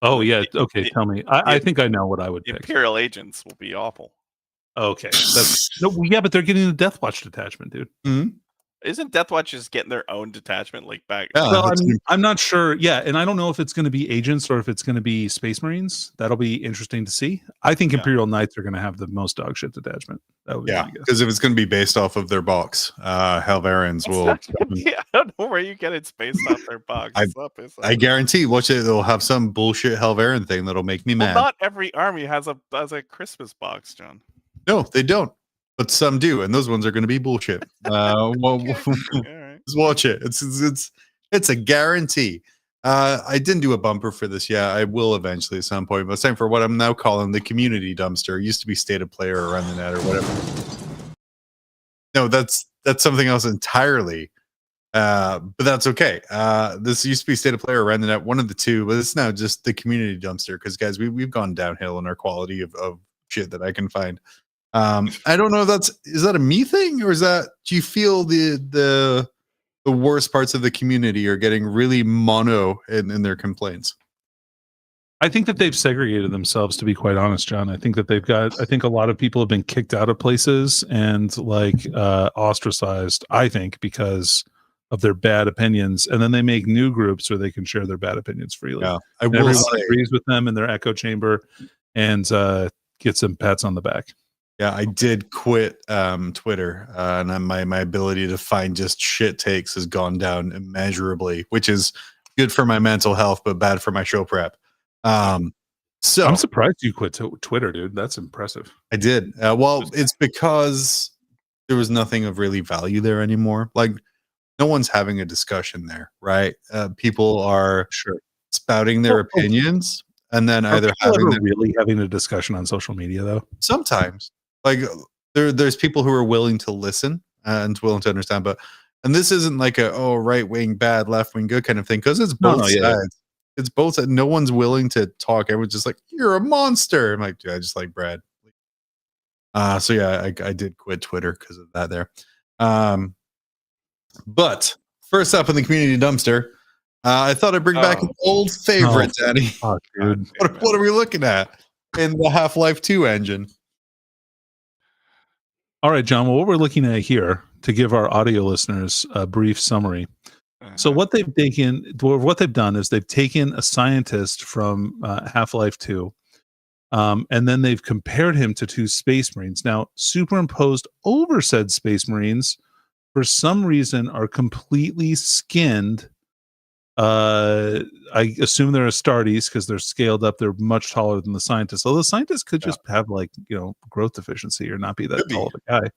Oh yeah, okay. Tell me. I think I know what I would pick. Imperial Agents will be awful. Okay, that's yeah, but they're getting the Death Watch detachment, dude. Mm-hmm. Isn't Deathwatch just getting their own detachment like back? Yeah, Well, I'm not sure. Yeah, and I don't know if it's going to be agents or if it's going to be Space Marines. That'll be interesting to see. I think Imperial Knights are going to have the most dog shit detachment. That would be my guess. Because if it's going to be based off of their box, Helvarians will. I don't know where you get it based off their box. I guarantee. Watch it. They'll have some bullshit Helvarian thing that'll make me mad. Not every army has a Christmas box, John. No, they don't. But some do, and those ones are going to be bullshit. Well, just watch it. It's a guarantee. I didn't do a bumper for this yet. I will eventually at some point. But it's time for what I'm now calling the community dumpster. It used to be state of play or around the net or whatever. No, that's something else entirely. But that's okay. This used to be state of play or around the net, one of the two. But it's now just the community dumpster because guys, we've gone downhill in our quality of shit that I can find. I don't know if is that a me thing, or do you feel the worst parts of the community are getting really mono in their complaints? I think that they've segregated themselves, to be quite honest, John. I think that I think a lot of people have been kicked out of places and ostracized, I think, because of their bad opinions. And then they make new groups where they can share their bad opinions freely. Yeah, everyone agrees with them in their echo chamber and get some pats on the back. Yeah, I did quit Twitter, and my ability to find just shit takes has gone down immeasurably, which is good for my mental health, but bad for my show prep. So I'm surprised you quit Twitter, dude. That's impressive. I did. Well, it's because there was nothing of really value there anymore. Like, no one's having a discussion there, right? People are spouting their opinions, and then either really having a discussion on social media, though. Sometimes. Like there's people who are willing to listen and willing to understand, and this isn't like right wing bad, left wing good kind of thing, because it's both sides. Yeah. It's both. No one's willing to talk. Everyone's just like, you're a monster. I'm like, dude, I just like Brad. So yeah, I did quit Twitter because of that there. But first up in the community dumpster, I thought I'd bring back an old favorite, Danny. Oh, dude. What are we looking at in the Half-Life 2 engine? All right, John. Well, what we're looking at here, to give our audio listeners a brief summary. So what they've done is they've taken a scientist from Half-Life 2, and then they've compared him to two Space Marines. Now, superimposed over said Space Marines, for some reason, are completely skinned. I assume they're Astartes because they're scaled up. They're much taller than the scientists. Although the scientists could just have growth deficiency or not be that tall of a guy.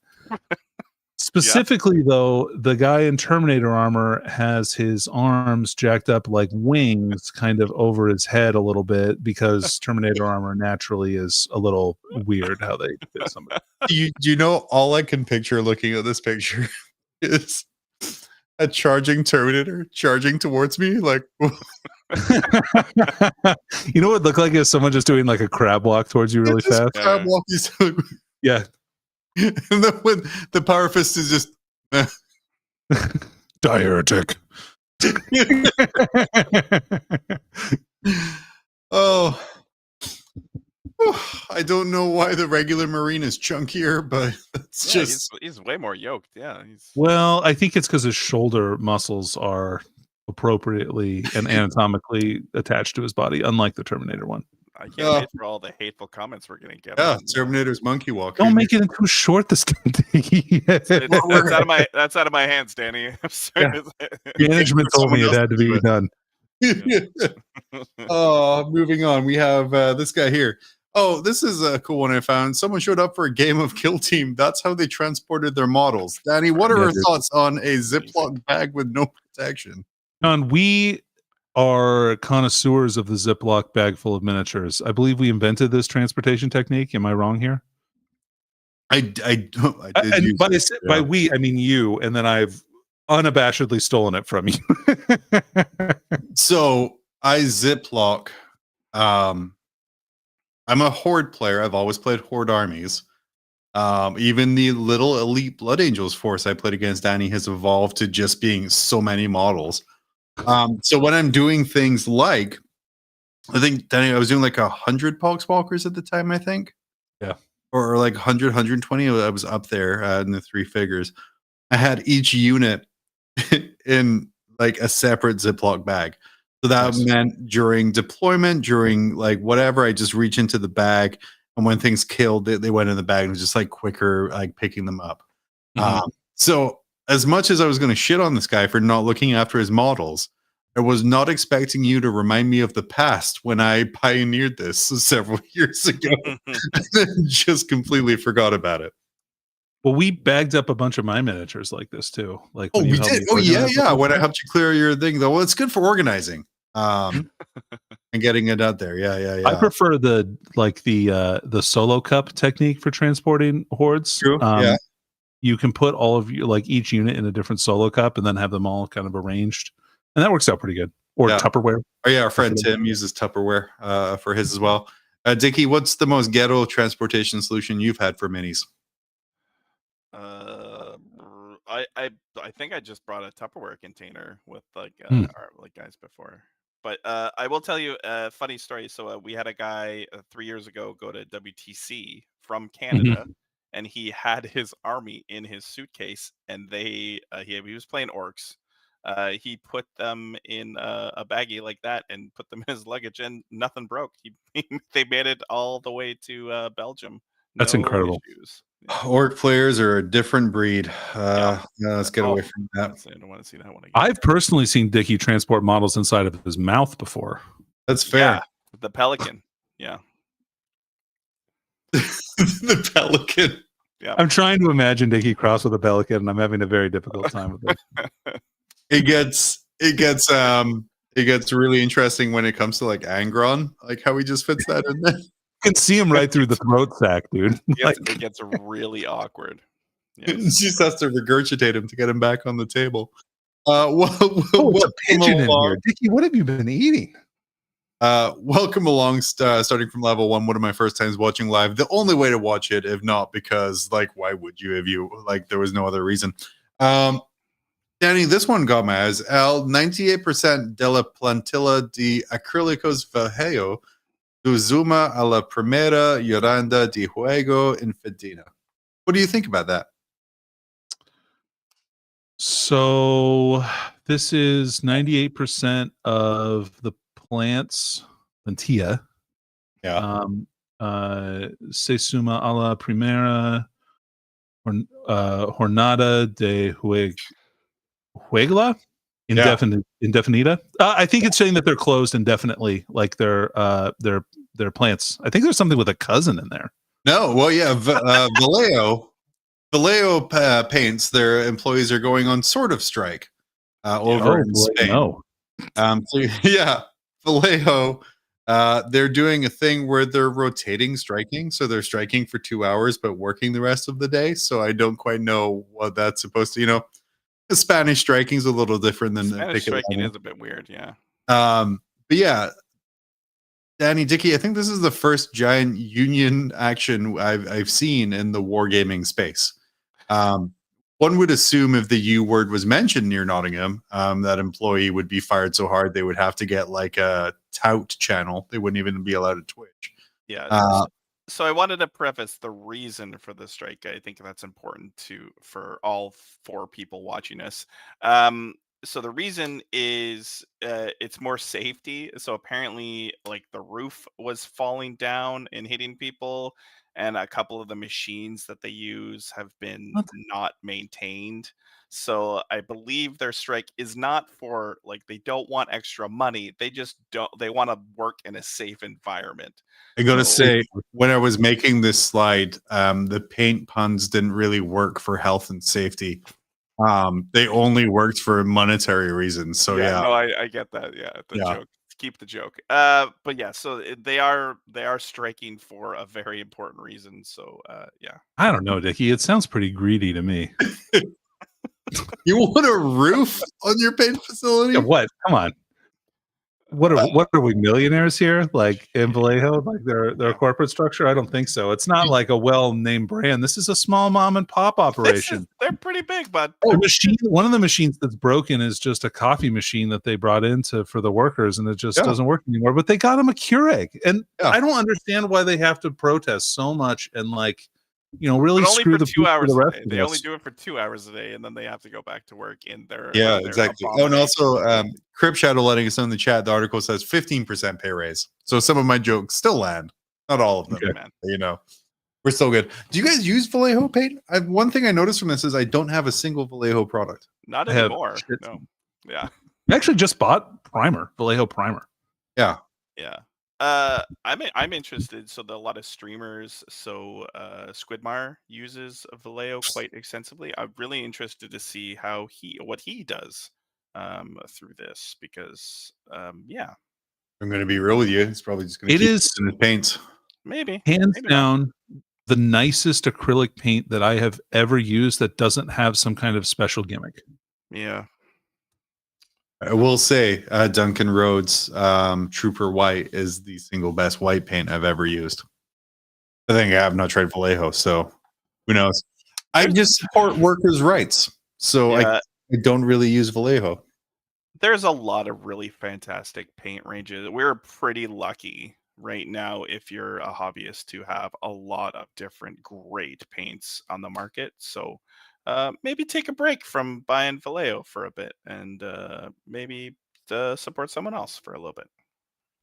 Specifically, though, the guy in Terminator armor has his arms jacked up like wings, kind of over his head a little bit, because Terminator armor naturally is a little weird how they fit somebody. Do you know, all I can picture looking at this picture is a charging Terminator charging towards me, like. You know what it looked like is someone just doing like a crab walk towards you really fast. Crab walk. Yeah. And then when the power fist is just diuretic. Oh, I don't know why the regular Marine is chunkier, but it's he's way more yoked. Yeah. Well, I think it's because his shoulder muscles are appropriately and anatomically attached to his body, unlike the Terminator one. I can't wait for all the hateful comments we're going to get. Yeah, Terminator's monkey walk. Don't make it too short this time. That's out of my hands, Danny. I'm sorry. Yeah. Management told me it had to be done. Moving on. We have this guy here. Oh, this is a cool one I found. Someone showed up for a game of Kill Team. That's how they transported their models. Danny, what are your thoughts on a Ziploc bag with no protection? John, we are connoisseurs of the Ziploc bag full of miniatures. I believe we invented this transportation technique. Am I wrong here? I did. By we, I mean you, and then I've unabashedly stolen it from you. So I Ziploc. I'm a Horde player. I've always played Horde armies. Even the little elite Blood Angels force I played against Danny has evolved to just being so many models. So when I'm doing things like, I think, Danny, I was doing like 100 Poxwalkers at the time, I think. Yeah. Or like 100, 120. I was up there in the three figures. I had each unit in like a separate Ziploc bag. So that meant during deployment, during like whatever, I just reach into the bag, and when things killed, they went in the bag and it was just like quicker, like picking them up. So as much as I was going to shit on this guy for not looking after his models, I was not expecting you to remind me of the past when I pioneered this several years ago. And then just completely forgot about it. Well, we bagged up a bunch of my miniatures like this too. Like, oh, we did. Oh, yeah. When I helped you clear your thing, though, well, it's good for organizing and getting it out there. Yeah. I prefer the solo cup technique for transporting hordes. True. Yeah. You can put all of your like each unit in a different solo cup and then have them all kind of arranged, and that works out pretty good. Or Tupperware. Oh yeah, our friend Tim uses Tupperware for his as well. Dickie, what's the most ghetto transportation solution you've had for minis? I think I just brought a Tupperware container with like our like guys before. But I will tell you a funny story. So we had a guy 3 years ago go to WTC from Canada, and he had his army in his suitcase, and he was playing orcs. He put them in a baggie like that and put them in his luggage, and nothing broke. They made it all the way to Belgium. That's incredible. Issues. Orc players are a different breed. Let's get away from that. I don't want to see that one again. I've personally seen Dickie transport models inside of his mouth before. That's fair. Yeah, the Pelican. Yeah. The Pelican. Yeah. I'm trying to imagine Dickie cross with a Pelican, and I'm having a very difficult time with it. It gets really interesting when it comes to like Angron, like how he just fits that in there. You can see him right through the throat sack, dude. It gets really awkward. Yes. Just has to regurgitate him to get him back on the table. It's a pigeon in here. Dickie, what have you been eating? Welcome along, starting from level 1. One of my first times watching live. The only way to watch it, if not because, like, why would you if you like? There was no other reason. Danny, this one got my eyes. 98% de la plantilla de acrílicos Vallejo do Zuma a la primera lloranda de juego en Fedina. What do you think about that? So this is 98% of the plants plantilla. Yeah. Se suma a la primera jornada de juegla indefinida. I think it's saying that they're closed indefinitely, like their plants. I think there's something with a cousin in there. No, well, yeah, Vallejo paints. Their employees are going on sort of strike over in Spain. No. So yeah, Vallejo. They're doing a thing where they're rotating striking, so they're striking for 2 hours but working the rest of the day. So I don't quite know what that's supposed to. The Spanish striking is a little different than Spanish striking is a bit weird, yeah. But yeah, Danny, Dickie, I think this is the first giant union action I've seen in the wargaming space. One would assume if the U word was mentioned near Nottingham, that employee would be fired so hard they would have to get like a tout channel. They wouldn't even be allowed to Twitch. Yeah. So I wanted to preface the reason for the strike. I think that's important for all 4 people watching us. So the reason is it's more safety. So apparently, like the roof was falling down and hitting people, and a couple of the machines that they use have been not maintained. So I believe their strike is not for like they don't want extra money. They just don't. They want to work in a safe environment. I gotta say, when I was making this slide, the paint puns didn't really work for health and safety. They only worked for monetary reasons. So yeah. No, I get that. Yeah, joke. Keep the joke. But yeah, so they are striking for a very important reason. So yeah. I don't know, Dickie. It sounds pretty greedy to me. You want a roof on your paint facility? Yeah, what? Come on. What are we, millionaires here? Like in Vallejo, like their corporate structure? I don't think so. It's not like a well-named brand. This is a small mom and pop operation. They're pretty big, but one of the machines that's broken is just a coffee machine that they brought in for the workers, and it just doesn't work anymore. But they got them a Keurig, and I don't understand why they have to protest so much and like really But only screw for the 2 boost for hours the a rest day. of They only us. do it for 2 hours a day, and then they have to go back to work in their Yeah, in their exactly. Oh, and also, abomination. Crib Shadow letting us know in the chat, the article says 15% pay raise. So some of my jokes still land. Not all of them, Okay. Man. We're still good. Do you guys use Vallejo paint? One thing I noticed from this is I don't have a single Vallejo product. Not I have anymore. shit. No. Yeah. I actually just bought primer, Vallejo primer. Yeah. Yeah. I'm interested. So a lot of streamers. So Squidmire uses Vallejo quite extensively. I'm really interested to see what he does through this because yeah, I'm going to be real with you. It's probably just going to It keep is in his paints. maybe hands maybe not. down the nicest acrylic paint that I have ever used that doesn't have some kind of special gimmick. Yeah. I will say Duncan Rhodes Trooper White is the single best white paint I've ever used. I think I have not tried Vallejo, so who knows? I just support workers' rights, so Yeah. I don't really use Vallejo. There's a lot of really fantastic paint ranges. We're pretty lucky right now if you're a hobbyist to have a lot of different great paints on the market. So maybe take a break from buying Vallejo for a bit and maybe support someone else for a little bit.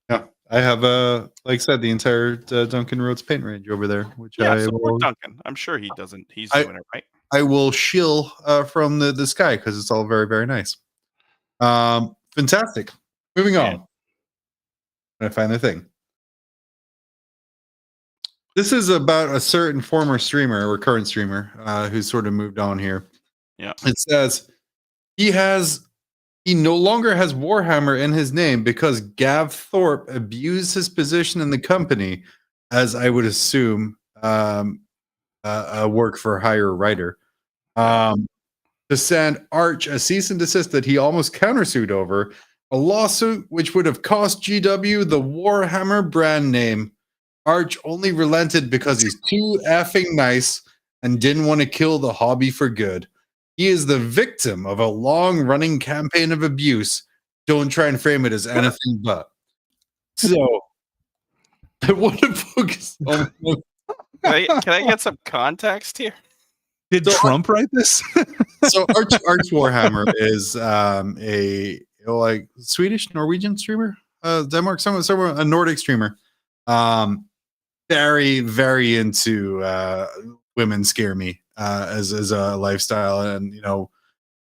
Yeah, I have like I said, the entire Duncan Rhodes paint range over there, which Yeah, I support will, Duncan. I'm sure he doesn't. He's doing it right. I will shill from the sky because it's all very, very nice. Fantastic. Moving on. I find the thing. This is about a certain former streamer or current streamer who's sort of moved on here. Yeah. It says he no longer has Warhammer in his name because Gav Thorpe abused his position in the company, as I would assume a work for hire writer, to send Arch a cease and desist that he almost countersued over, a lawsuit which would have cost GW the Warhammer brand name. Arch only relented because he's too effing nice and didn't want to kill the hobby for good. He is the victim of a long-running campaign of abuse. Don't try and frame it as anything but. So, I want to focus on. Can I get some context here? Did Trump write this? So Arch Warhammer is a like Swedish, Norwegian streamer, Denmark, somewhere a Nordic streamer. Very, very into women scare me as a lifestyle, and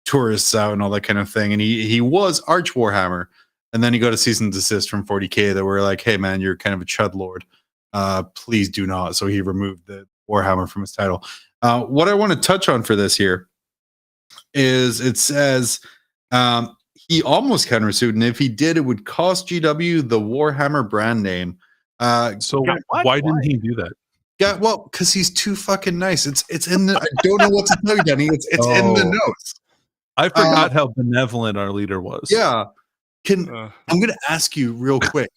tourists out and all that kind of thing. And he was Arch Warhammer, and then he got a cease and desist from 40K that were like, hey man, you're kind of a chud lord. Please do not. So he removed the Warhammer from his title. What I want to touch on for this here is it says he almost countersued, and if he did, it would cost GW the Warhammer brand name. So why didn't he do that? Yeah, well, because he's too fucking nice. It's in the. I don't know what to tell you, Danny. It's in the notes. I forgot how benevolent our leader was. Yeah, I'm going to ask you real quick.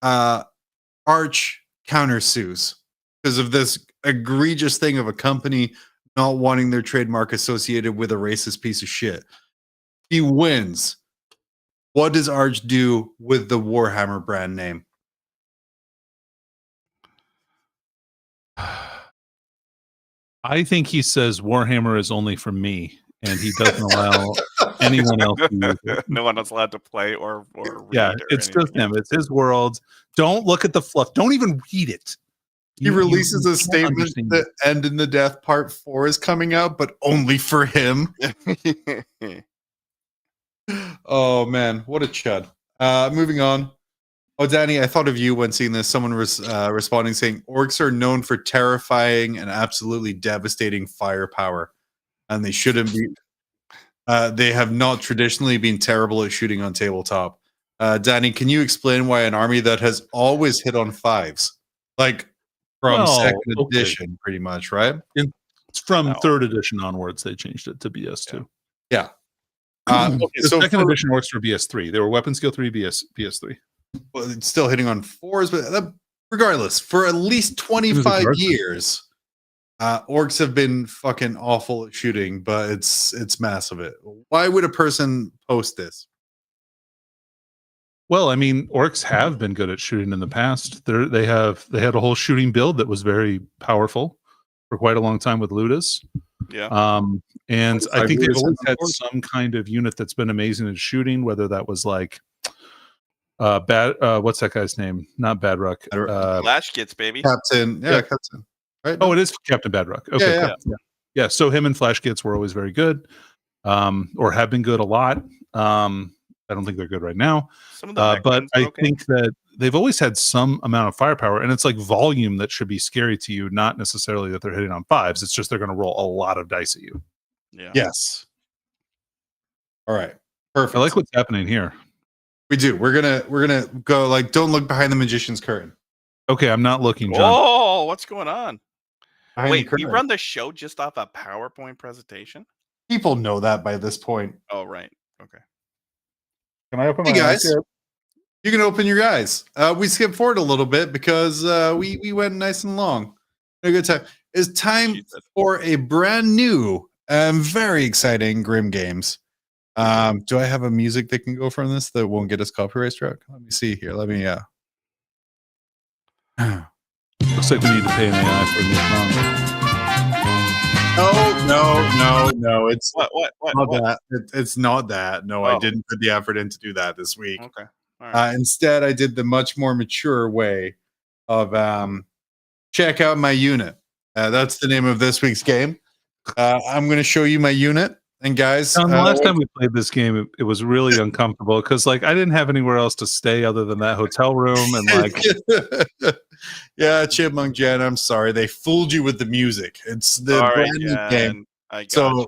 Arch countersues because of this egregious thing of a company not wanting their trademark associated with a racist piece of shit. He wins. What does Arch do with the Warhammer brand name? I think he says Warhammer is only for me, and he doesn't allow anyone else to use it. No one else allowed to play or read. Yeah, it's just him. It's his world. Don't look at the fluff. Don't even read it. He releases a statement that End in the Death Part 4 is coming out, but only for him. Oh, man. What a chud. Moving on. Oh, Danny, I thought of you when seeing this. Someone was responding saying, orcs are known for terrifying and absolutely devastating firepower, and they shouldn't be. They have not traditionally been terrible at shooting on tabletop. Danny, can you explain why an army that has always hit on fives, like from second edition, pretty much, right? It's from third edition onwards. They changed it to BS2. Yeah. So second edition works for BS3. They were weapon skill 3, BS3. Well, it's still hitting on fours, but regardless, for at least 25 years, orcs have been fucking awful at shooting, but it's massive. Why would a person post this? Well, I mean, orcs have been good at shooting in the past. They had a whole shooting build that was very powerful. for quite a long time with Ludas. Yeah. And I think they've 25 always had years. some kind of unit that's been amazing at shooting, whether that was like what's that guy's name? Not Badrock. Flash kits, baby. Captain. Yeah, Yeah. Captain. Right? Oh, it is Captain Badrock. Okay, Yeah, cool. Yeah. So him and Flash kits were always very good, or have been good a lot. I don't think they're good right now, Some of the but I think that they've always had some amount of firepower, and it's like volume that should be scary to you, not necessarily that they're hitting on 5s. It's just they're going to roll a lot of dice at you. Yeah. Yes. All right. Perfect. I like what's happening here. We do. We're gonna go like don't look behind the magician's curtain. Okay, I'm not looking, John. Oh, what's going on? Behind the Wait, we curtain. run the show just off a PowerPoint presentation? People know that by this point. Oh, right. Okay. Can I open Hey guys, you can open your eyes. We skipped forward a little bit because we went nice and long. A good time. It's time for a brand new and very exciting Grim Games. Do I have a music that can go from this that won't get us copyright struck? Let me see here. Let me Looks like we need to pay an AI for this song. No. It's What? not that. It's not that. No, I Oh. didn't put the effort in to do that this week. Okay. All right. Instead, I did the much more mature way of check out my unit. That's the name of this week's game. I'm going to show you my unit. And guys, John, the last time we played this game, it was really uncomfortable because like I didn't have anywhere else to stay other than that hotel room, and like yeah, Chipmunk Jen, I'm sorry. They fooled you with the music. It's the All right, brand new game. I got So you.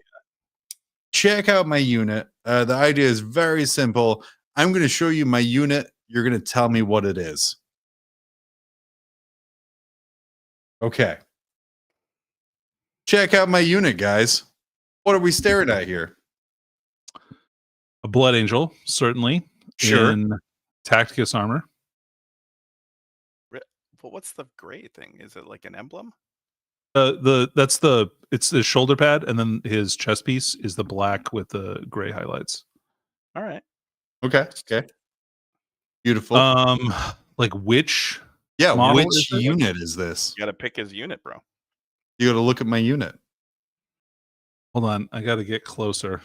check out my unit. The idea is very simple. I'm going to show you my unit. You're going to tell me what it is. Okay. Check out my unit, guys. What are we staring at here? a Blood Angel, certainly. Sure. In Tacticus armor. But what's the gray thing? Is it like an emblem? It's the shoulder pad, and then his chest piece is the black with the gray highlights. All right. Okay. Beautiful. Like which yeah, model which is it? unit is this? You got to pick his unit, bro. You got to look at my unit. Hold on, I got to get closer.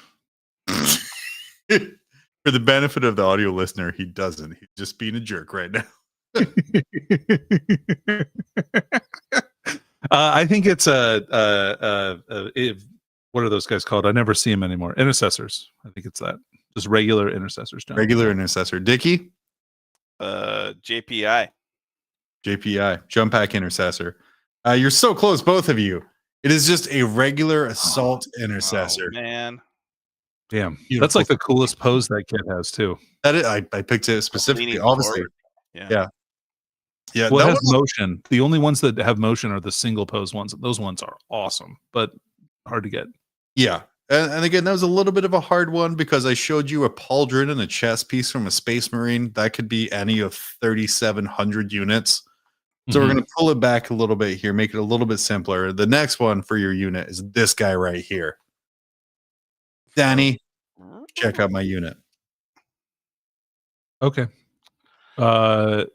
For the benefit of the audio listener, he doesn't. He's just being a jerk right now. I think it's what are those guys called? I never see them anymore. Intercessors. I think it's that. Just regular intercessors. John. Regular intercessor. Dickie? JPI. JPI. Jump pack intercessor. You're so close, both of you. It is just a regular assault intercessor. Oh, man. Damn, Beautiful. that's like the coolest pose that kid has too. That is, I picked it specifically, Leaning obviously. forward. Yeah. Yeah. Well, it that has was- motion. The only ones that have motion are the single pose ones. Those ones are awesome, but hard to get. yeah. And again, that was a little bit of a hard one because I showed you a pauldron and a chest piece from a Space Marine. That could be any of 3,700 units. So we're Mhm. going to pull it back a little bit here, make it a little bit simpler. The next one for your unit is this guy right here. Danny, check out my unit. Okay.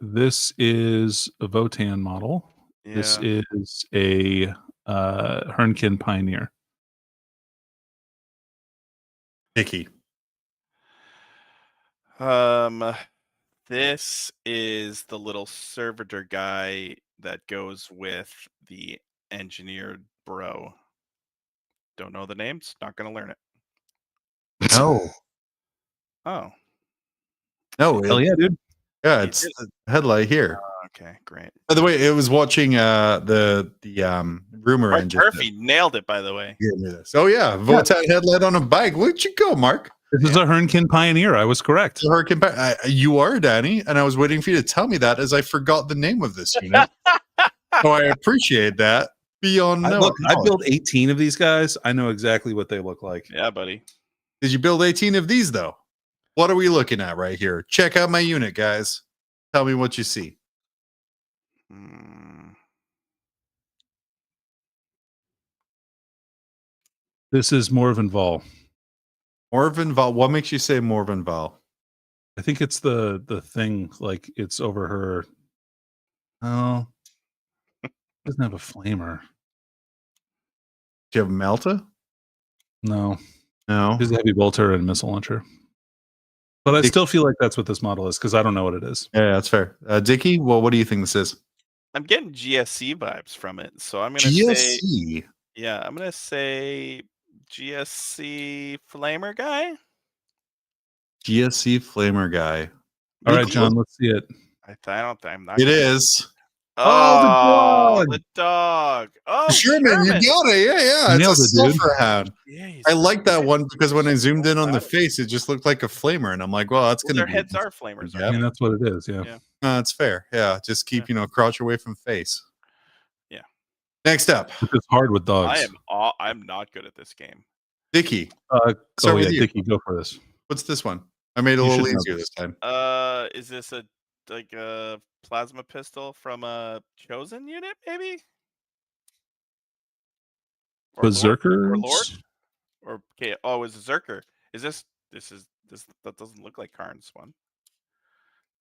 This is a Votan model. Yeah. This is a Hernkin Pioneer. Dickie. This is the little servitor guy that goes with the engineered bro. Don't know the names. Not going to learn it. No. Oh, No. Hell yeah, dude. Yeah, it's the headlight here. okay, great. By the way, it was watching the rumor Mark engine. Murphy nailed it, by the way. Gave me this. Oh yeah, Votan headlight on a bike. Where'd you go, Mark? This is a Hernkin Pioneer. I was correct. Hurricane. You are Danny, and I was waiting for you to tell me that as I forgot the name of this unit. So I appreciate that. Beyond no. Look, I knowledge. built 18 of these guys. I know exactly what they look like. Yeah, buddy. Did you build 18 of these though? What are we looking at right here? Check out my unit, guys. Tell me what you see. Hmm. This is Morven Vol. Morven Val. What makes you say Morven Val? I think it's the thing, like it's over her. Oh, doesn't have a flamer. Do you have Malta? No, No. it's a heavy bolter and missile launcher. But I still feel like that's what this model is because I don't know what it is. Yeah, that's fair. Dickie, well, what do you think this is? I'm getting GSC vibes from it, so I'm gonna say, GSC. yeah, I'm gonna say GSC Flamer guy. GSC Flamer guy. All right, Dickie, John, let's see it. I don't think I'm not. It gonna- is. Oh, the the dog. Oh, Sherman, you got it. Yeah. Nailed It's a it, dude. silver hound. Yeah, he's I like that right. one because when I zoomed in on the Got it. face, it just looked like a flamer, and I'm like, well, that's Well, gonna their be heads are flamers. Yeah. I mean, that's what it is. Yeah. Yeah. That's fair. Yeah, just keep crouch away from face. Yeah. Next up, Which is hard with dogs. I'm not good at this game. Dickie. Oh Start yeah, with you. Dickie, go for this. What's this one? I made it a You little should know easier this. this time. Is this a plasma pistol from a chosen unit, maybe? Or Berserkers? Lord? Or okay, oh, it's a Zerker. Is this that doesn't look like Karn's one.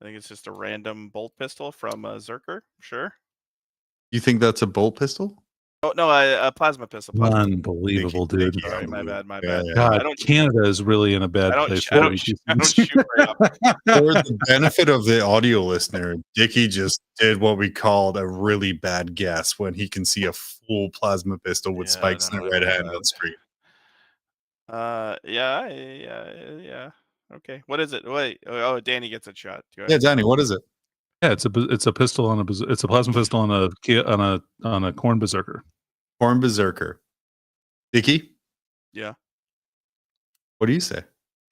I think it's just a random bolt pistol from a Zerker, sure. You think that's a bolt pistol? Oh no, a plasma pistol. Unbelievable, dude. Dickie, Sorry, my bad. Yeah. I God, don't- Canada is really in a bad I don't, place. I for don't, these I don't things. shoot very often. For the benefit of the audio listener, Dickie just did what we called a really bad guess when he can see a full plasma pistol with Yeah, spikes no, in the red that's hand bad. on screen. Yeah. Okay, what is it? Wait, oh, Danny gets a shot. Go Yeah, ahead. Danny, what is it? Yeah, it's a pistol on it's a plasma pistol on a corn berserker. Corn Berserker. Dickie? Yeah. What do you say?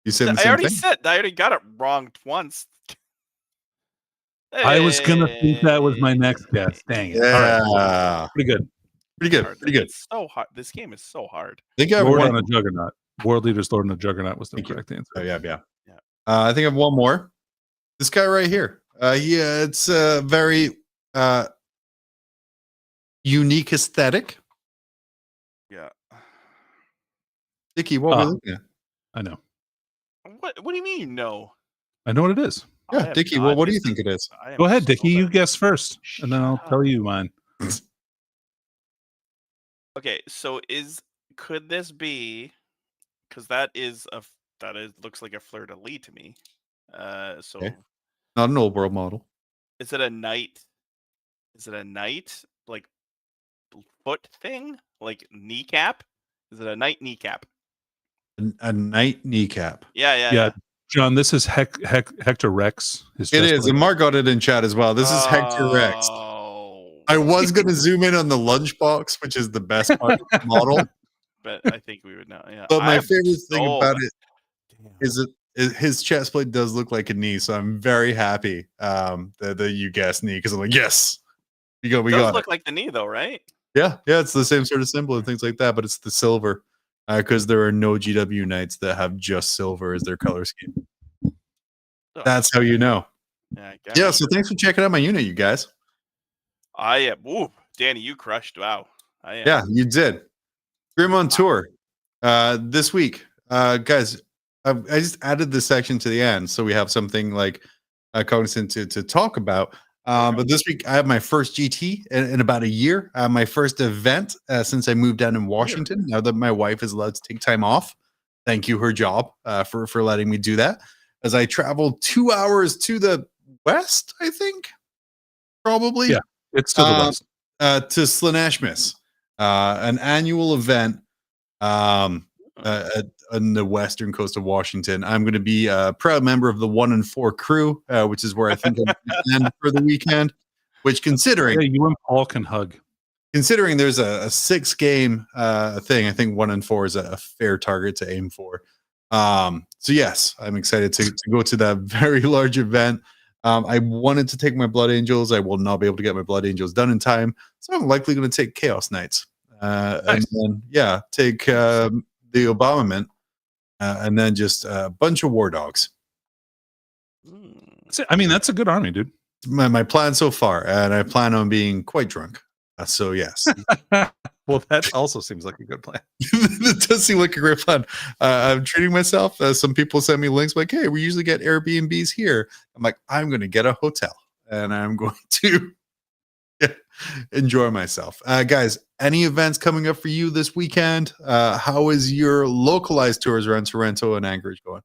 You say the I same already thing? said. I already got it wrong once. I was gonna think that was my next guess. Dang it! All right, Yeah. pretty good. Pretty good. Hard. Pretty good. It's so hard. This game is so hard. I think I have Lord one. on a juggernaut. World leaders Lord on a juggernaut was the Thank you. correct answer. Oh, yeah. Yeah. I think I have one more. This guy right here. It's a very unique aesthetic. Yeah. Dickie, what are we Ah. looking at? I know. What do you mean you know? I know what it is. I Yeah, am Dickie, not- what do you this think it is? I am Go ahead, so Dickie. You bad. guess first, and then I'll Shut tell up. you mine. Okay, so could this be? Because that looks like a fleur de lis to me. So Okay. Not an old world model. is it a knight? Is it a knight like foot thing, like kneecap? Is it a knight kneecap? A knight kneecap. Yeah. John, this is Hector Rex. His It chest is. plate. And Mark got it in chat as well. This is Hector Rex. Oh, I was going to zoom in on the lunchbox, which is the best part of the model. but I think we would know. Yeah. But my I'm favorite thing so about bad. it is his chest plate does look like a knee. So I'm very happy that you guessed knee because I'm like, yes, we It does got look it. like the knee though, right? Yeah, it's the same sort of symbol and things like that, but it's the silver because there are no GW Knights that have just silver as their color scheme. Oh, That's how you know. yeah. I Yeah, guess. so thanks for checking out my unit, you guys. I am. Ooh, Danny, you crushed. Wow. I am. Yeah, you did. Grim on tour this week. Guys, I just added this section to the end so we have something like cognizant to talk about. But this week I have my first GT in about a year. My first event since I moved down in Washington. Now that my wife is allowed to take time off, thank you, her job, for letting me do that. As I traveled 2 hours to the west, I think, probably. Yeah. It's to the west. To Slanashmas, an annual event on the western coast of Washington. I'm going to be a proud member of the 1 and 4 crew, which is where I think I'm going to end for the weekend. Which, considering Yeah, you and Paul can hug. considering there's a 6-game thing, I think 1 and 4 is a fair target to aim for. So yes, I'm excited to go to that very large event. I wanted to take my Blood Angels. I will not be able to get my Blood Angels done in time, so I'm likely going to take Chaos Knights. And then take the Obama Mint, and then just a bunch of War Dogs. I mean, that's a good army, dude. My plan so far, and I plan on being quite drunk. So yes, Well, that also seems like a good plan. it does seem like a great plan. I'm treating myself. Some people send me links like, "Hey, we usually get Airbnbs here." I'm like, I'm going to get a hotel, and I'm going to Enjoy myself. Guys, any events coming up for you this weekend? How is your localized tours around Toronto and Anchorage going?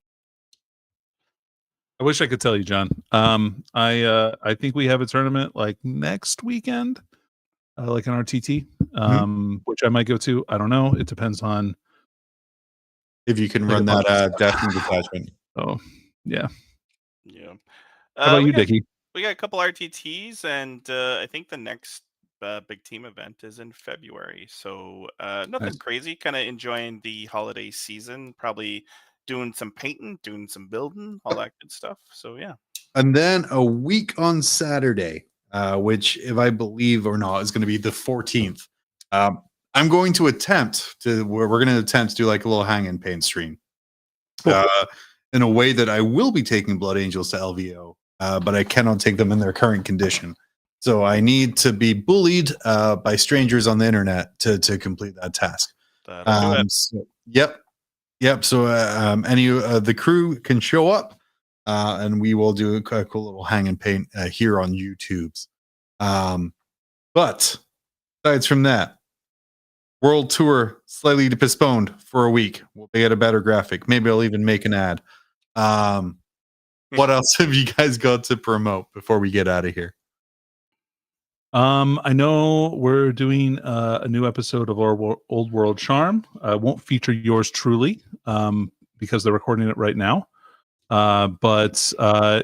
I wish I could tell you, John. I think we have a tournament like next weekend, like an RTT, which I might go to. I don't know. It depends on if you can run that death and detachment. Oh, yeah. Yeah. How about you, Dickie? We got a couple RTTs, and I think the next big team event is in February. So nothing crazy. Kind of enjoying the holiday season. Probably doing some painting, doing some building, all that good stuff. So yeah. And then a week on Saturday, which, if I believe or not, is going to be the 14th. I'm going to attempt to. We're going to attempt to do like a little hang and paint stream. Cool. In a way that I will be taking Blood Angels to LVO, but I cannot take them in their current condition. So I need to be bullied by strangers on the internet to complete that task. So, yep. So any of the crew can show up, and we will do a cool little hang and paint here on YouTube's. But aside from that, World Tour slightly postponed for a week. We'll get a better graphic. Maybe I'll even make an ad. What else have you guys got to promote before we get out of here? I know we're doing a new episode of our Old World Charm. Won't feature yours truly because they're recording it right now. But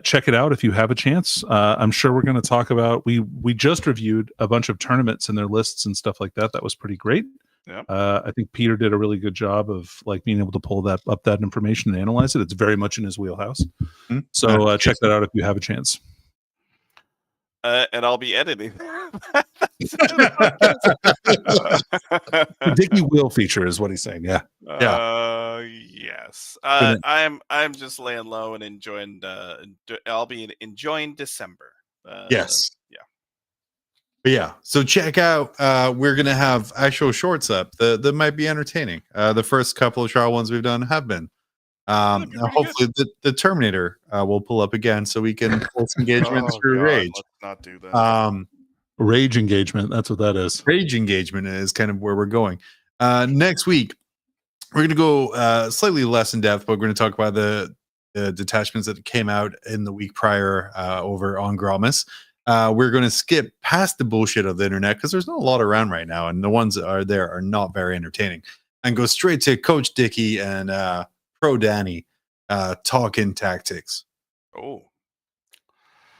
check it out if you have a chance. I'm sure we're going to talk about. We just reviewed a bunch of tournaments and their lists and stuff like that. That was pretty great. Yeah. I think Peter did a really good job of like being able to pull that information and analyze it. It's very much in his wheelhouse. Mm-hmm. So check that out if you have a chance. And I'll be editing. Dickie will feature is what he's saying. Yeah. Yes. I'm just laying low and enjoying. I'll be enjoying December. Yes. Yeah. But yeah, so check out. We're gonna have actual shorts up that might be entertaining. The first couple of trial ones we've done have been. Hopefully, the Terminator will pull up again, so we can force engagement through Rage. Let's not do that. Rage engagement. That's what that is. Rage engagement is kind of where we're going. Next week, we're going to go slightly less in depth, but we're going to talk about the detachments that came out in the week prior over on GROTMAS. We're going to skip past the bullshit of the internet because there's not a lot around right now, and the ones that are there are not very entertaining. And go straight to Coach Dickie and Pro Danny talking tactics. Oh,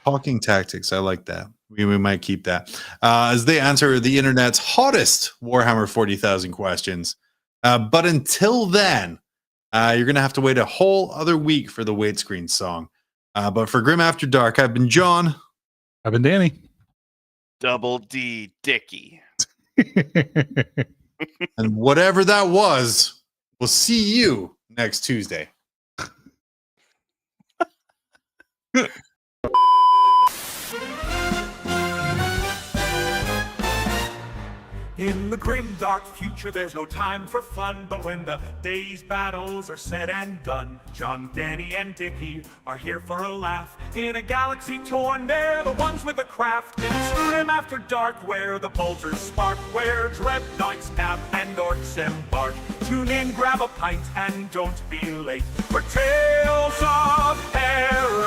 talking tactics. I like that. We might keep that as they answer the internet's hottest Warhammer 40,000 questions. But until then, you're going to have to wait a whole other week for the Wait Screen song. But for Grim After Dark, I've been John. I've been Danny. Double D Dickie. And whatever that was, we'll see you next Tuesday. In the grim dark future there's no time for fun, but when the day's battles are said and done, John, Danny, and Dickie are here for a laugh. In a galaxy torn, they're the ones with the craft. It's Grim After Dark, where the bolters spark, where dreadnoughts nap and orcs embark. Tune in, grab a pint, and don't be late for Tales of Terror.